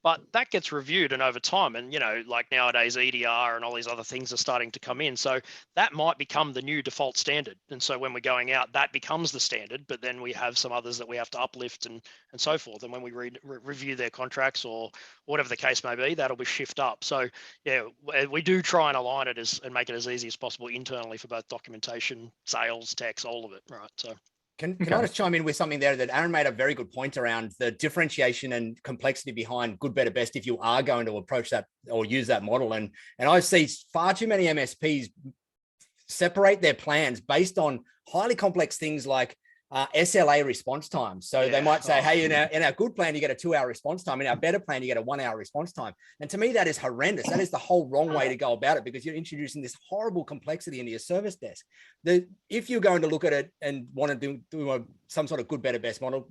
but that gets reviewed and over time. And, like nowadays, EDR and all these other things are starting to come in. So that might become the new default standard. And so when we're going out, that becomes the standard, but then we have some others that we have to uplift and so forth. And when we review their contracts or whatever the case may be, that'll be shift up. So yeah, we do try and align it and make it as easy as possible internally for both documentation, sales, tax, all of it. Right. So. Can I just chime in with something there that Aaron made a very good point around the differentiation and complexity behind good, better, best if you are going to approach that or use that model. And I see far too many MSPs separate their plans based on highly complex things like SLA response time. So they might say, hey, in our good plan, you get a 2-hour response time. In our better plan, you get a 1-hour response time. And to me, that is horrendous. That is the whole wrong way to go about it, because you're introducing this horrible complexity into your service desk. If you're going to look at it and want to do some sort of good, better, best model,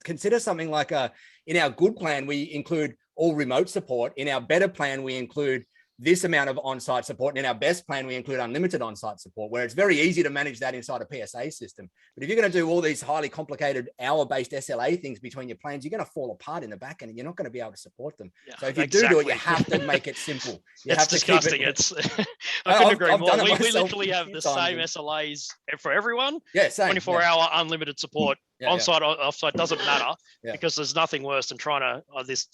consider something like in our good plan, we include all remote support. In our better plan, we include this amount of on-site support. And in our best plan, we include unlimited on-site support, where it's very easy to manage that inside a PSA system. But if you're going to do all these highly complicated hour-based SLA things between your plans, you're going to fall apart in the back end and you're not going to be able to support them. Yeah, so if you do it, you have to make it simple. It's disgusting. I couldn't agree more. We literally have the same SLAs for everyone. Yeah, same. 24-hour unlimited support. On-site, off-site, doesn't matter, because there's nothing worse than trying to, it's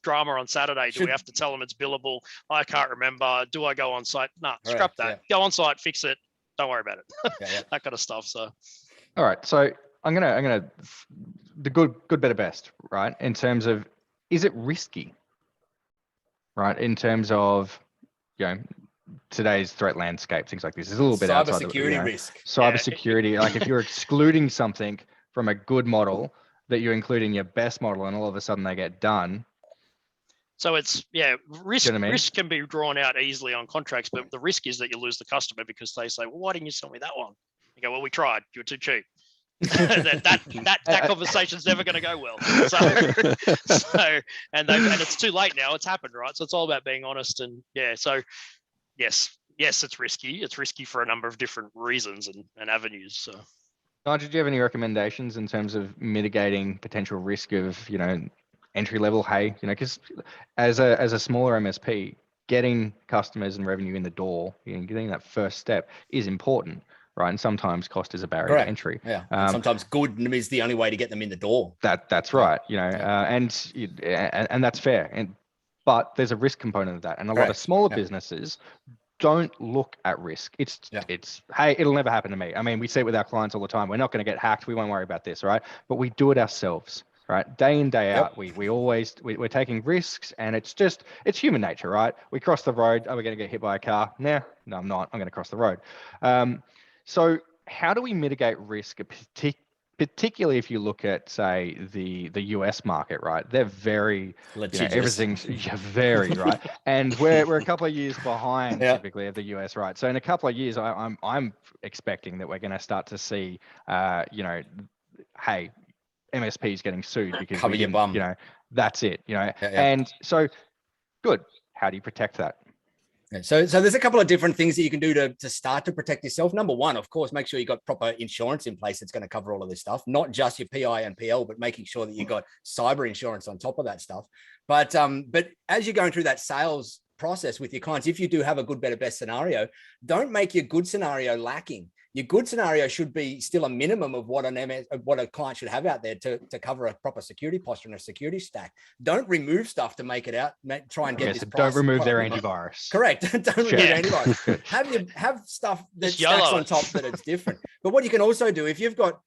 drama on Saturday. Do we have to tell them it's billable? I can't remember. Do I go on-site? Nah, scrap that. Go on-site, fix it. Don't worry about it. That kind of stuff. So, all right. So I'm gonna the good, better, best, right? In terms of, is it risky, right? In terms of, today's threat landscape, things like this is a little bit outside cybersecurity risk. Cybersecurity, like if you're excluding something from a good model that you include in your best model, and all of a sudden they get done. So it's risk. You know what I mean? Risk can be drawn out easily on contracts, but the risk is that you lose the customer because they say, "Well, why didn't you sell me that one?" You go, "Well, we tried. You were too cheap." that conversation's never going to go well. So and it's too late now. It's happened, right? So it's all about being honest and So yes, it's risky. It's risky for a number of different reasons and avenues. So. Nigel, do you have any recommendations in terms of mitigating potential risk of, entry level? Hey, because as a smaller MSP, getting customers and revenue in the door, getting that first step is important, right? And sometimes cost is a barrier to entry. Yeah. Sometimes good is the only way to get them in the door. That's right. And that's fair. But there's a risk component of that, and a lot of smaller businesses don't look at risk. It's hey, it'll never happen to me. I mean, we see it with our clients all the time. We're not going to get hacked. We won't worry about this, right? But we do it ourselves, right? Day in, day out. We're taking risks, and it's human nature, right? We cross the road. Are we going to get hit by a car? No, I'm not. I'm going to cross the road. So how do we mitigate risk, particularly if you look at, say, the US market, right? They're very everything's very right, and we're a couple of years behind typically of the US, right? So in a couple of years, I'm expecting that we're going to start to see, hey, MSPs getting sued because cover your bum. That's it, and so good. How do you protect that? So there's a couple of different things that you can do to start to protect yourself. Number one, of course, make sure you got proper insurance in place that's going to cover all of this stuff, not just your PI and PL, but making sure that you got cyber insurance on top of that stuff. But as you're going through that sales process with your clients, if you do have a good, better, best scenario, don't make your good scenario lacking. Your good scenario should be still a minimum of what a client should have out there to cover a proper security posture and a security stack. Don't remove stuff to make it out. Try and get this. Don't remove their antivirus. Correct. Don't remove antivirus. Have stuff that stacks on top that it's different. But what you can also do, if you've got,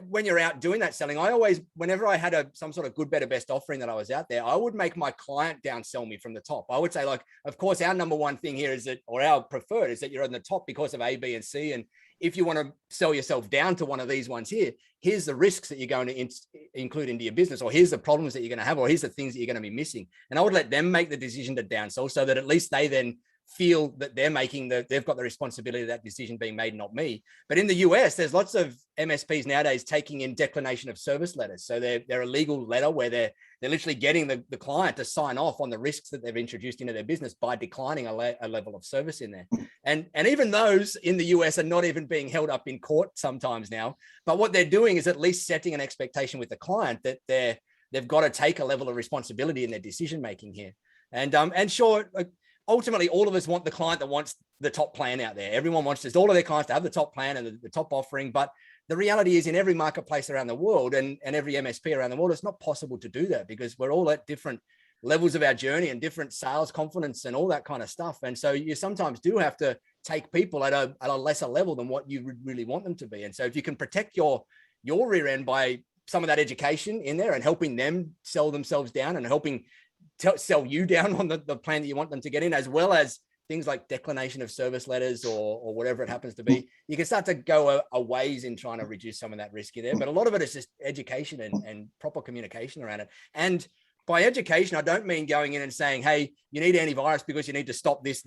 when you're out doing that selling, I always, whenever I had some sort of good, better, best offering that I was out there, I would make my client downsell me from the top. I would say, like, of course, our number one thing here is that, or our preferred is that you're on the top because of A, B, and C. And if you want to sell yourself down to one of these ones here, here's the risks that you're going to include into your business, or here's the problems that you're going to have, or here's the things that you're going to be missing. And I would let them make the decision to downsell so that at least they then feel that they've got the responsibility of that decision being made, not me. But in the US, there's lots of MSPs nowadays taking in declination of service letters. So they're a legal letter where they're literally getting the client to sign off on the risks that they've introduced into their business by declining a level of service in there. And even those in the US are not even being held up in court sometimes now. But what they're doing is at least setting an expectation with the client that they've got to take a level of responsibility in their decision making here. And sure, ultimately, all of us want the client that wants the top plan out there. Everyone wants all of their clients to have the top plan and the top offering. But the reality is, in every marketplace around the world and every MSP around the world, it's not possible to do that because we're all at different levels of our journey and different sales confidence and all that kind of stuff. And so you sometimes do have to take people at a lesser level than what you really want them to be. And so if you can protect your rear end by some of that education in there and helping them sell themselves down and helping sell you down on the plan that you want them to get in, as well as things like declination of service letters or whatever it happens to be, you can start to go a ways in trying to reduce some of that risk there. But a lot of it is just education and proper communication around it. And by education, I don't mean going in and saying, hey, you need antivirus because you need to stop this,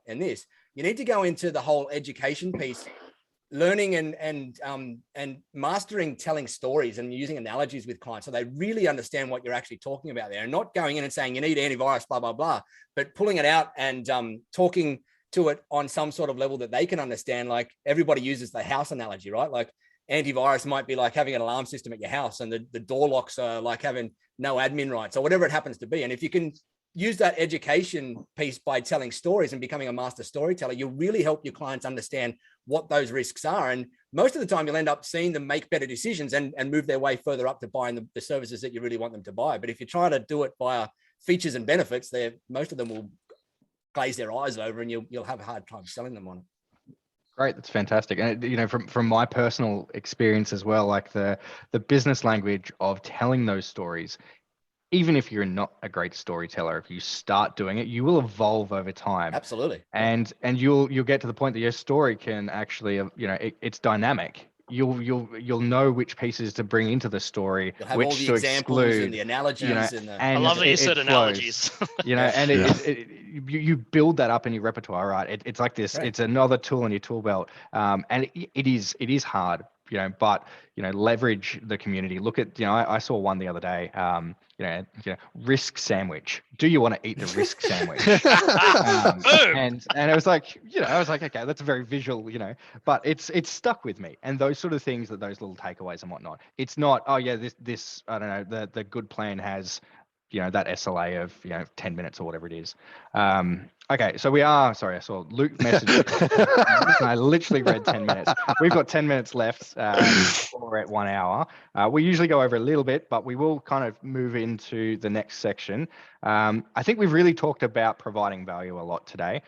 and this. You need to go into the whole education piece, learning and mastering telling stories and using analogies with clients so they really understand what you're actually talking about there, and not going in and saying you need antivirus, blah, blah, blah, but pulling it out and talking to it on some sort of level that they can understand. Like everybody uses the house analogy, right? Like antivirus might be like having an alarm system at your house, and the door locks are like having no admin rights or whatever it happens to be. And if you can use that education piece by telling stories and becoming a master storyteller, you'll really help your clients understand what those risks are. And most of the time you'll end up seeing them make better decisions and move their way further up to buying the services that you really want them to buy. But if you try to do it via features and benefits, most of them will glaze their eyes over and you'll have a hard time selling them on it. Great, that's fantastic. And you know, from my personal experience as well, like the business language of telling those stories, even if you're not a great storyteller, if you start doing it, you will evolve over time. Absolutely. And you'll get to the point that your story can actually, you know, it's dynamic. You'll know which pieces to bring into the story, you'll have which all the to examples exclude, and the analogies. You know, and I love that you said analogies. You know, and you build that up in your repertoire, right? It's like this. Right. It's another tool in your tool belt, and it is hard. You know, but you know, leverage the community. Look at, you know, I saw one the other day. You know, risk sandwich. Do you want to eat the risk sandwich? And it was like, you know, I was like, okay, that's a very visual, you know, but it's stuck with me. And those sort of things, those little takeaways and whatnot. It's not, oh yeah, this I don't know, the good plan has, you know, that SLA of, you know, 10 minutes or whatever it is. Okay, so sorry, I saw Luke message. I literally read 10 minutes. We've got 10 minutes left. We're at 1 hour. We usually go over a little bit, but we will kind of move into the next section. I think we've really talked about providing value a lot today.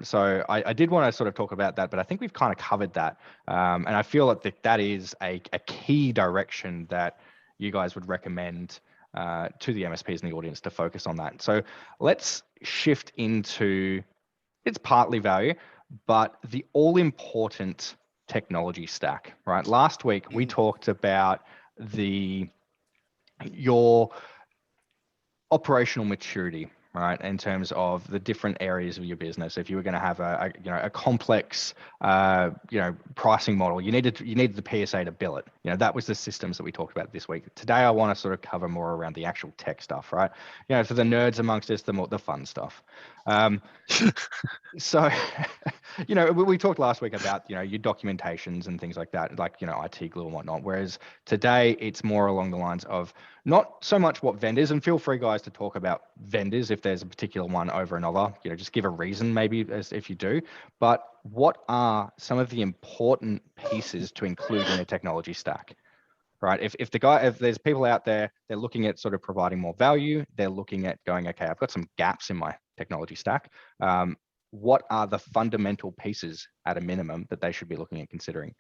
So I did want to sort of talk about that, but I think we've kind of covered that. And I feel that is a key direction that you guys would recommend to the MSPs in the audience to focus on that. So let's shift into, it's partly value, but the all-important technology stack, right? Last week, we talked about your operational maturity, right? In terms of the different areas of your business. If you were going to have a complex, pricing model, you needed the PSA to bill it. That was the systems that we talked about this week. Today, I want to sort of cover more around the actual tech stuff, right? For the nerds amongst us, the fun stuff. So, we talked last week about, your documentations and things like that, like, IT glue and whatnot. Whereas today it's more along the lines of not so much what vendors, and feel free guys to talk about vendors if there's a particular one over another, just give a reason maybe as if you do, but what are some of the important pieces to include in a technology stack? Right. If there's people out there, they're looking at sort of providing more value, they're looking at going, okay, I've got some gaps in my technology stack. What are the fundamental pieces at a minimum that they should be looking at considering?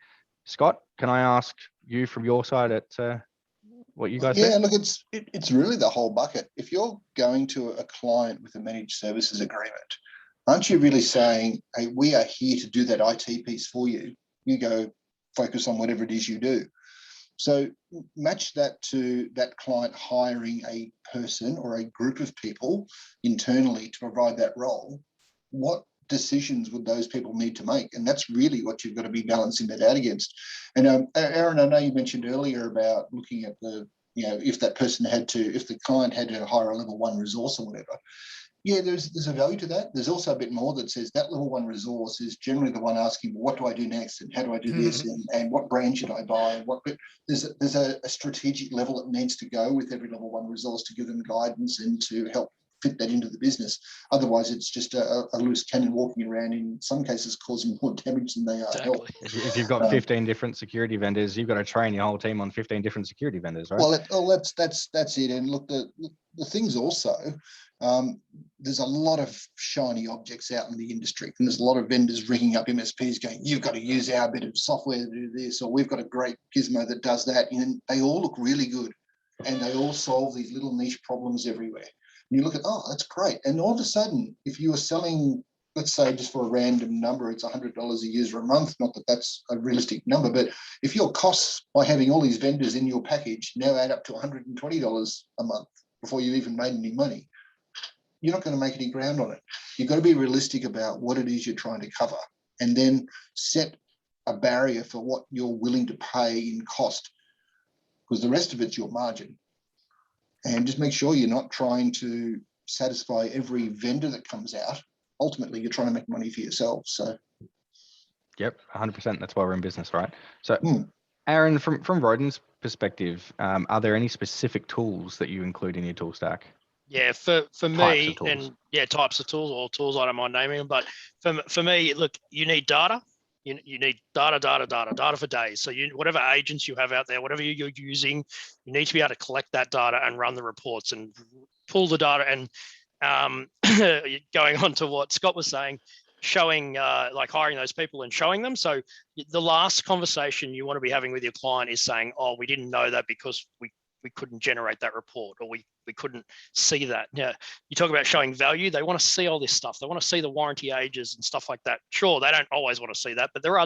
Scott, can I ask you from your side at what you guys think? Yeah, look, it's really the whole bucket. If you're going to a client with a managed services agreement, aren't you really saying, hey, we are here to do that IT piece for you? You go focus on whatever it is you do. So match that to that client hiring a person or a group of people internally to provide that role. What decisions would those people need to make? And that's really what you've got to be balancing that out against. And Aaron, I know you mentioned earlier about looking at if the client had to hire a level 1 resource or whatever. Yeah, there's a value to that. There's also a bit more that says that level 1 resource is generally the one asking, well, what do I do next, and how do I do this, and what brand should I buy? There's a strategic level that needs to go with every level 1 resource to give them guidance and to help fit that into the business. Otherwise, it's just a loose cannon walking around, in some cases causing more damage than they are help. If you've got 15 different security vendors, you've got to train your whole team on 15 different security vendors, right? Well, that's it. And look, the things also, there's a lot of shiny objects out in the industry, and there's a lot of vendors ringing up MSPs going, you've got to use our bit of software to do this, or we've got a great gizmo that does that. And they all look really good, and they all solve these little niche problems everywhere. And you look at, oh, that's great. And all of a sudden, if you are selling, let's say just for a random number, it's $100 a user a month, not that that's a realistic number, but if your costs by having all these vendors in your package now add up to $120 a month before you've even made any money, you're not going to make any ground on it. You've got to be realistic about what it is you're trying to cover, and then set a barrier for what you're willing to pay in cost, because the rest of it's your margin. And just make sure you're not trying to satisfy every vendor that comes out. Ultimately, you're trying to make money for yourself. So, yep, 100%. That's why we're in business, right? So, Aaron, from Roden's perspective, are there any specific tools that you include in your tool stack? Yeah, for me, and types of tools or tools, I don't mind naming them, but for me, look, you need data. You need data for days. So whatever agents you have out there, whatever you're using, you need to be able to collect that data and run the reports and pull the data. And going on to what Scott was saying, showing like hiring those people and showing them. So the last conversation you want to be having with your client is saying, oh, we didn't know that because we couldn't generate that report, or we couldn't see that. Yeah, you talk about showing value. They want to see all this stuff. They want to see the warranty ages and stuff like that. Sure, they don't always want to see that, but there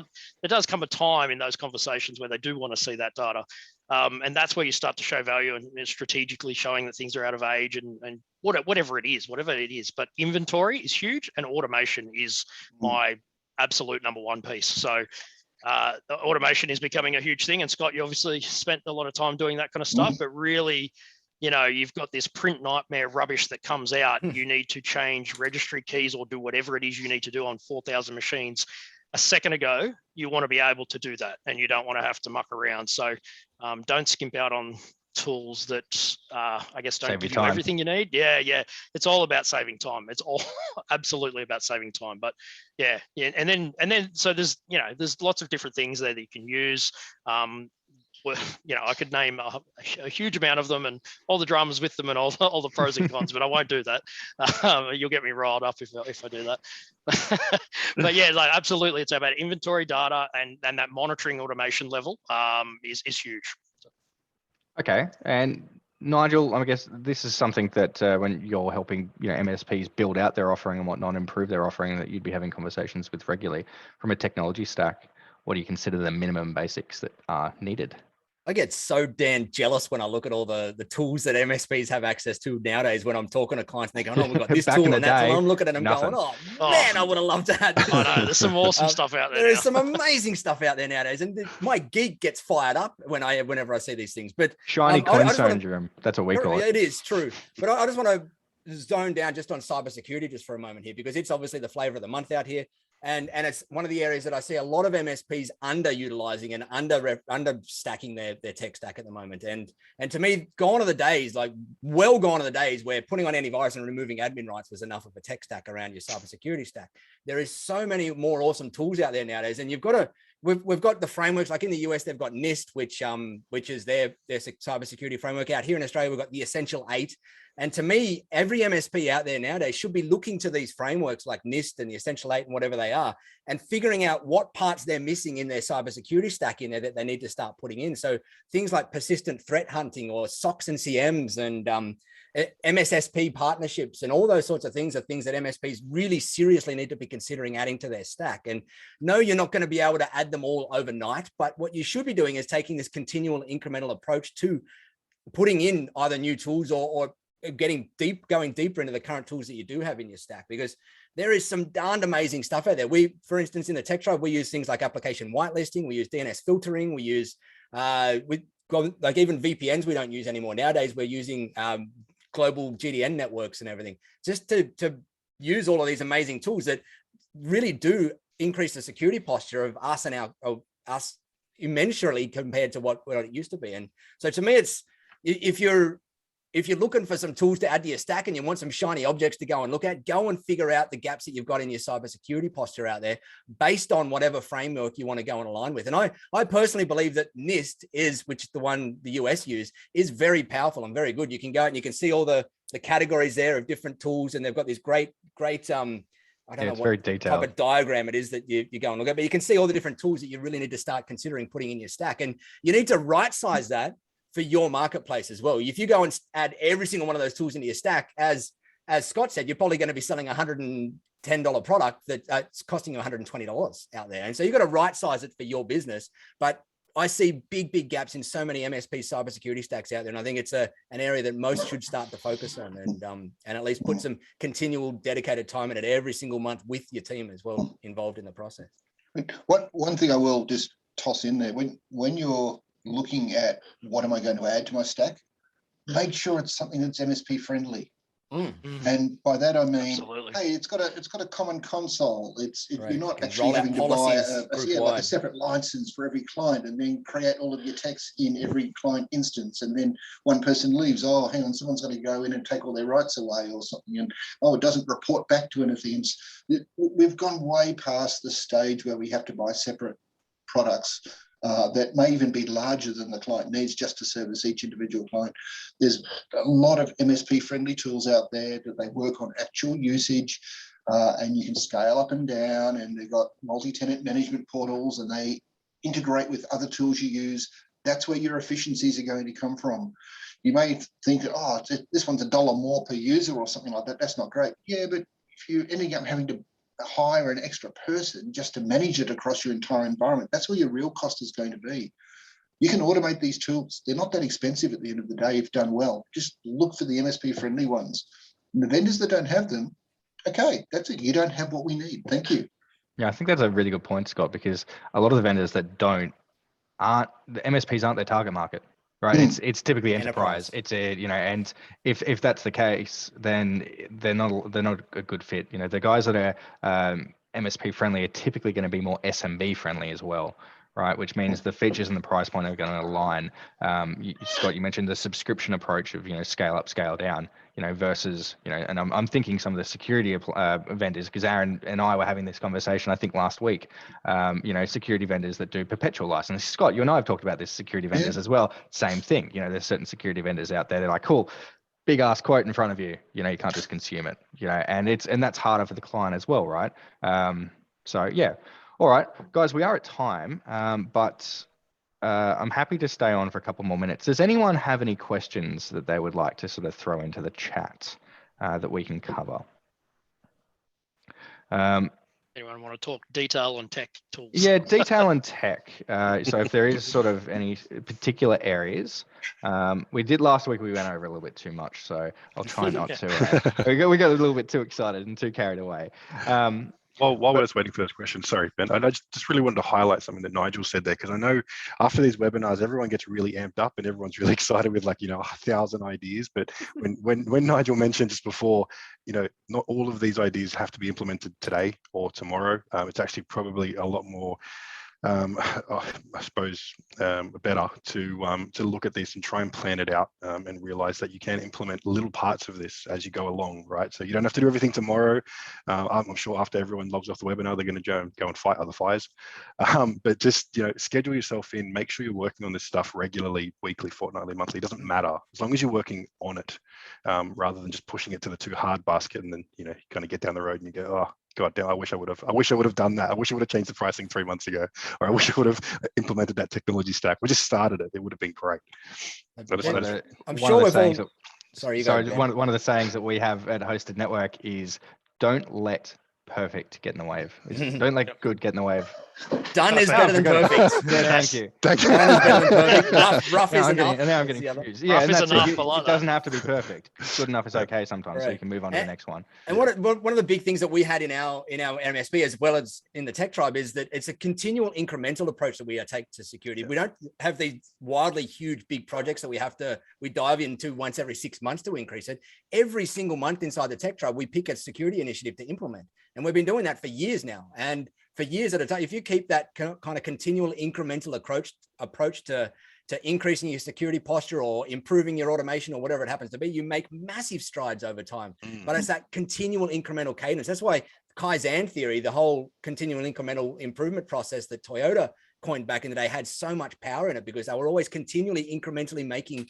does come a time in those conversations where they do want to see that data. And that's where you start to show value and strategically showing that things are out of age and whatever it is. But inventory is huge, and automation is my absolute number 1 piece. So automation is becoming a huge thing. And Scott, you obviously spent a lot of time doing that kind of stuff, but really, you've got this print nightmare rubbish that comes out. You need to change registry keys or do whatever it is you need to do on 4,000 machines. A second ago, you want to be able to do that, and you don't want to have to muck around. So don't skimp out on tools that I guess don't give you everything you need. Yeah. It's all about saving time. It's all absolutely about saving time. But yeah. And then so there's lots of different things there that you can use. I could name a huge amount of them and all the dramas with them and all the pros and cons, but I won't do that. You'll get me riled up if I do that. But yeah, like absolutely, it's about inventory data and that monitoring automation level is huge. Okay, and Nigel, I guess this is something that when you're helping MSPs build out their offering and whatnot, improve their offering, that you'd be having conversations with regularly. From a technology stack, what do you consider the minimum basics that are needed? I get so damn jealous when I look at all the tools that MSPs have access to nowadays when I'm talking to clients and they're going, oh, we've got this Back tool in the and that tool. day, I'm looking at them nothing. going, oh, man, I would have loved to have this. I know, there's some awesome stuff out there There now. is some amazing stuff out there nowadays. And my geek gets fired up whenever I see these things. But Shiny coin syndrome. That's what we call it. It is true. But I just want to zone down just on cybersecurity just for a moment here, because it's obviously the flavor of the month out here. And it's one of the areas that I see a lot of MSPs underutilizing and under stacking their tech stack at the moment. And to me, gone are the days, like well gone are the days where putting on antivirus and removing admin rights was enough of a tech stack around your cybersecurity stack. There is so many more awesome tools out there nowadays, and you've got to. We've got the frameworks, like in the US, they've got NIST, which is their cybersecurity framework. Out here in Australia, we've got the Essential 8. And to me, every MSP out there nowadays should be looking to these frameworks like NIST and the Essential 8 and whatever they are, and figuring out what parts they're missing in their cybersecurity stack in there that they need to start putting in. So things like persistent threat hunting or SOCs and CMs and MSSP partnerships and all those sorts of things are things that MSPs really seriously need to be considering adding to their stack. And no, you're not going to be able to add them all overnight, but what you should be doing is taking this continual incremental approach to putting in either new tools or going deeper into the current tools that you do have in your stack, because there is some darned amazing stuff out there. We, for instance, in the Tech Tribe, we use things like application whitelisting, we use DNS filtering, we use like even VPNs we don't use anymore. Nowadays, we're using global GDN networks and everything, just to use all of these amazing tools that really do increase the security posture of us and us immeasurably compared to what it used to be. And so to me, it's if you're looking for some tools to add to your stack and you want some shiny objects to go and look at, go and figure out the gaps that you've got in your cybersecurity posture out there based on whatever framework you want to go and align with. And I personally believe that NIST which is the one the US use, is very powerful and very good. You can go and you can see all the categories there of different tools, and they've got this great I don't know what type of diagram it is that you go and look at, but you can see all the different tools that you really need to start considering putting in your stack. And you need to right size that for your marketplace as well. If you go and add every single one of those tools into your stack, as Scott said, you're probably going to be selling a $110 product that's costing you $120 out there. And so you've got to right size it for your business. But I see big gaps in so many MSP cybersecurity stacks out there. And I think it's an area that most should start to focus on and at least put some continual dedicated time in it every single month with your team as well involved in the process. One thing I will just toss in there, when you're looking at what am I going to add to my stack, make sure it's something that's MSP friendly. And by that I mean, hey, it's got a common console. You're not actually having to buy a separate license for every client and then create all of your text in every client instance. And then one person leaves, oh, hang on, someone's going to go in and take all their rights away or something. And it doesn't report back to anything. We've gone way past the stage where we have to buy separate products that may even be larger than the client needs just to service each individual client. There's a lot of MSP-friendly tools out there that they work on actual usage, and you can scale up and down, and they've got multi-tenant management portals, and they integrate with other tools you use. That's where your efficiencies are going to come from. You may think, oh, this one's $1 more per user or something like that. That's not great. Yeah, but if you're ending up having to hire an extra person just to manage it across your entire environment, that's where your real cost is going to be. You can automate these tools. They're not that expensive at the end of the day if done well. Just look for the MSP friendly ones. And the vendors that don't have them, okay, that's it. You don't have what we need. Thank you. Yeah, I think that's a really good point, Scott, because a lot of the vendors that the MSPs aren't their target market. Right, it's typically enterprise. It's and if that's the case, then they're not a good fit. The guys that are MSP friendly are typically going to be more SMB friendly as well, right? Which means the features and the price point are going to align. Scott, you mentioned the subscription approach of scale up, scale down. Versus and I'm thinking some of the security vendors, because Aaron and I were having this conversation I think last week. Security vendors that do perpetual license. Scott, you and I have talked about this. Security vendors as well. Same thing. There's certain security vendors out there. They're like, cool, big ass quote in front of you. You can't just consume it. And that's harder for the client as well, right? So yeah. All right, guys, we are at time, but. I'm happy to stay on for a couple more minutes. Does anyone have any questions that they would like to sort of throw into the chat that we can cover? Anyone want to talk detail on tech tools? Yeah, detail and tech. So if there is sort of any particular areas, we did last week, we went over a little bit too much. So I'll try not to. We got a little bit too excited and too carried away. While we're just waiting for this question, sorry, Ben, I just really wanted to highlight something that Nigel said there, because I know after these webinars, everyone gets really amped up and everyone's really excited with 1,000 ideas. But when Nigel mentioned just before, not all of these ideas have to be implemented today or tomorrow. It's actually probably a lot more I suppose better to look at this and try and plan it out and realize that you can implement little parts of this as you go along, right? So you don't have to do everything tomorrow. I'm sure after everyone logs off the webinar, they're going to go and fight other fires. But just schedule yourself in. Make sure you're working on this stuff regularly, weekly, fortnightly, monthly. It doesn't matter as long as you're working on it, rather than just pushing it to the too hard basket and then kind of get down the road and you go, oh, God damn, I wish I would have done that. I wish I would have changed the pricing 3 months ago, or I wish I would have implemented that technology stack. We just started it. It would have been great. I'm sure we've all... Sorry, one of the sayings that we have at Hosted Network is, don't let perfect get in the way of. Don't let good get in the way of. Done is better than perfect. Thank you. Done is better than perfect. Rough is enough. Now I'm getting confused. Yeah, rough is enough. It doesn't have to be perfect. Good enough is okay sometimes, so you can move on to the next one. And one of the big things that we had in our MSP, as well as in the Tech Tribe, is that it's a continual incremental approach that we take to security. Yeah. We don't have these wildly huge big projects that we dive into once every 6 months to increase it. Every single month inside the Tech Tribe, we pick a security initiative to implement. And we've been doing that for years now. And for years at a time, if you keep that kind of continual incremental approach to increasing your security posture or improving your automation or whatever it happens to be, you make massive strides over time. But it's that continual incremental cadence. That's why Kaizen theory, the whole continual incremental improvement process that Toyota coined back in the day, had so much power in it, because they were always continually incrementally making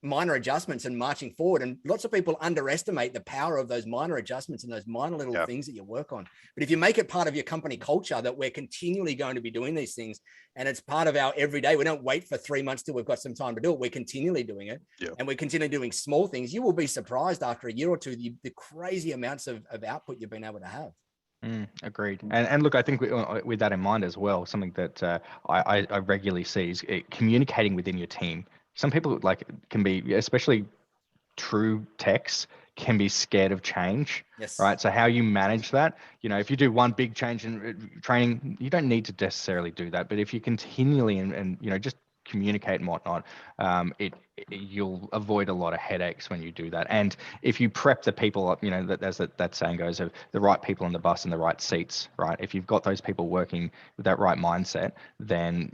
minor adjustments and marching forward. And lots of people underestimate the power of those minor adjustments and those minor little things that you work on. But if you make it part of your company culture that we're continually going to be doing these things, and it's part of our everyday, we don't wait for 3 months till we've got some time to do it. We're continually doing it. And we're continually doing small things. You will be surprised after a year or two, the crazy amounts of output you've been able to have. Agreed. And look, I think with that in mind as well, something that I regularly see is communicating within your team. Some people can be, especially true techs, can be scared of change, right? So how you manage that, if you do one big change in training, you don't need to necessarily do that. But if you continually and just communicate and whatnot, you'll avoid a lot of headaches when you do that. And if you prep the people up, as that saying goes, of the right people on the bus in the right seats, right? If you've got those people working with that right mindset, then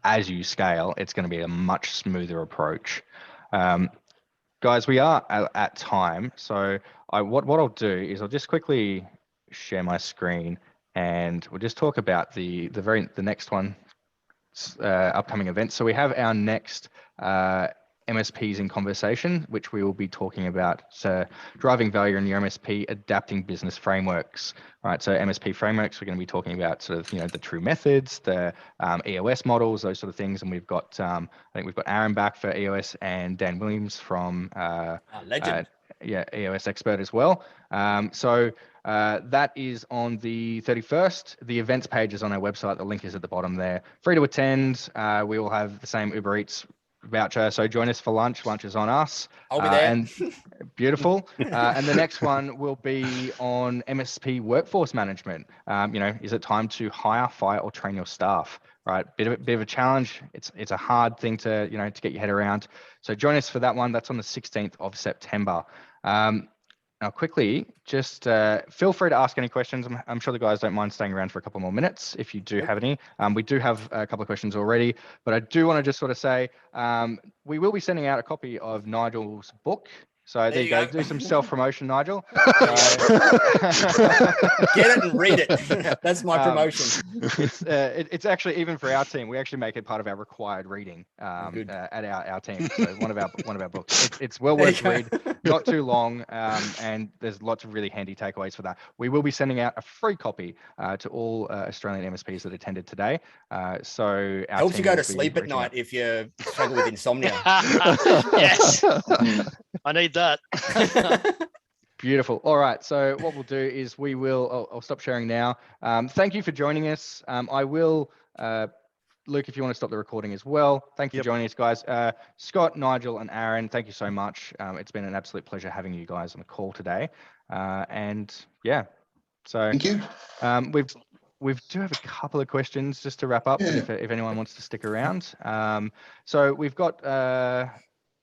as you scale, it's going to be a much smoother approach. Guys, we are at time. So what I'll do is I'll just quickly share my screen and we'll just talk about the next one, upcoming event. So we have our next MSPs in conversation, which we will be talking about driving value in your MSP, adapting business frameworks, right? So MSP frameworks, we're going to be talking about sort of, the true methods, the EOS models, those sort of things. And we've got, I think we've got Aaron back for EOS and Dan Williams from Legend. EOS expert as well. So that is on the 31st. The events page is on our website. The link is at the bottom there. Free to attend. We will have the same Uber Eats voucher, so join us for lunch. Lunch is on us. I'll be there. And beautiful. And the next one will be on MSP Workforce Management. Is it time to hire, fire, or train your staff? Right, bit of a challenge. It's a hard thing to to get your head around. So join us for that one. That's on the 16th of September. Now, quickly, just feel free to ask any questions. I'm sure the guys don't mind staying around for a couple more minutes if you do have any. We do have a couple of questions already, but I do want to just sort of say we will be sending out a copy of Nigel's book. So there you go. Do some self-promotion, Nigel. Get it and read it. That's my promotion. It's actually, even for our team, we actually make it part of our required reading at our team. So one of our books. It's well worth read, not too long, and there's lots of really handy takeaways for that. We will be sending out a free copy to all Australian MSPs that attended today. So our helps you go to sleep at night if you struggle with insomnia. Yes. I need that. Beautiful. All right. So what we'll do is we will, I'll stop sharing now. Thank you for joining us. I will, Luke, if you want to stop the recording as well. Thank you for joining us, guys. Scott, Nigel, and Aaron, thank you so much. It's been an absolute pleasure having you guys on the call today. And yeah, so Thank you. we do have a couple of questions just to wrap up, Yeah. but if anyone wants to stick around. So we've got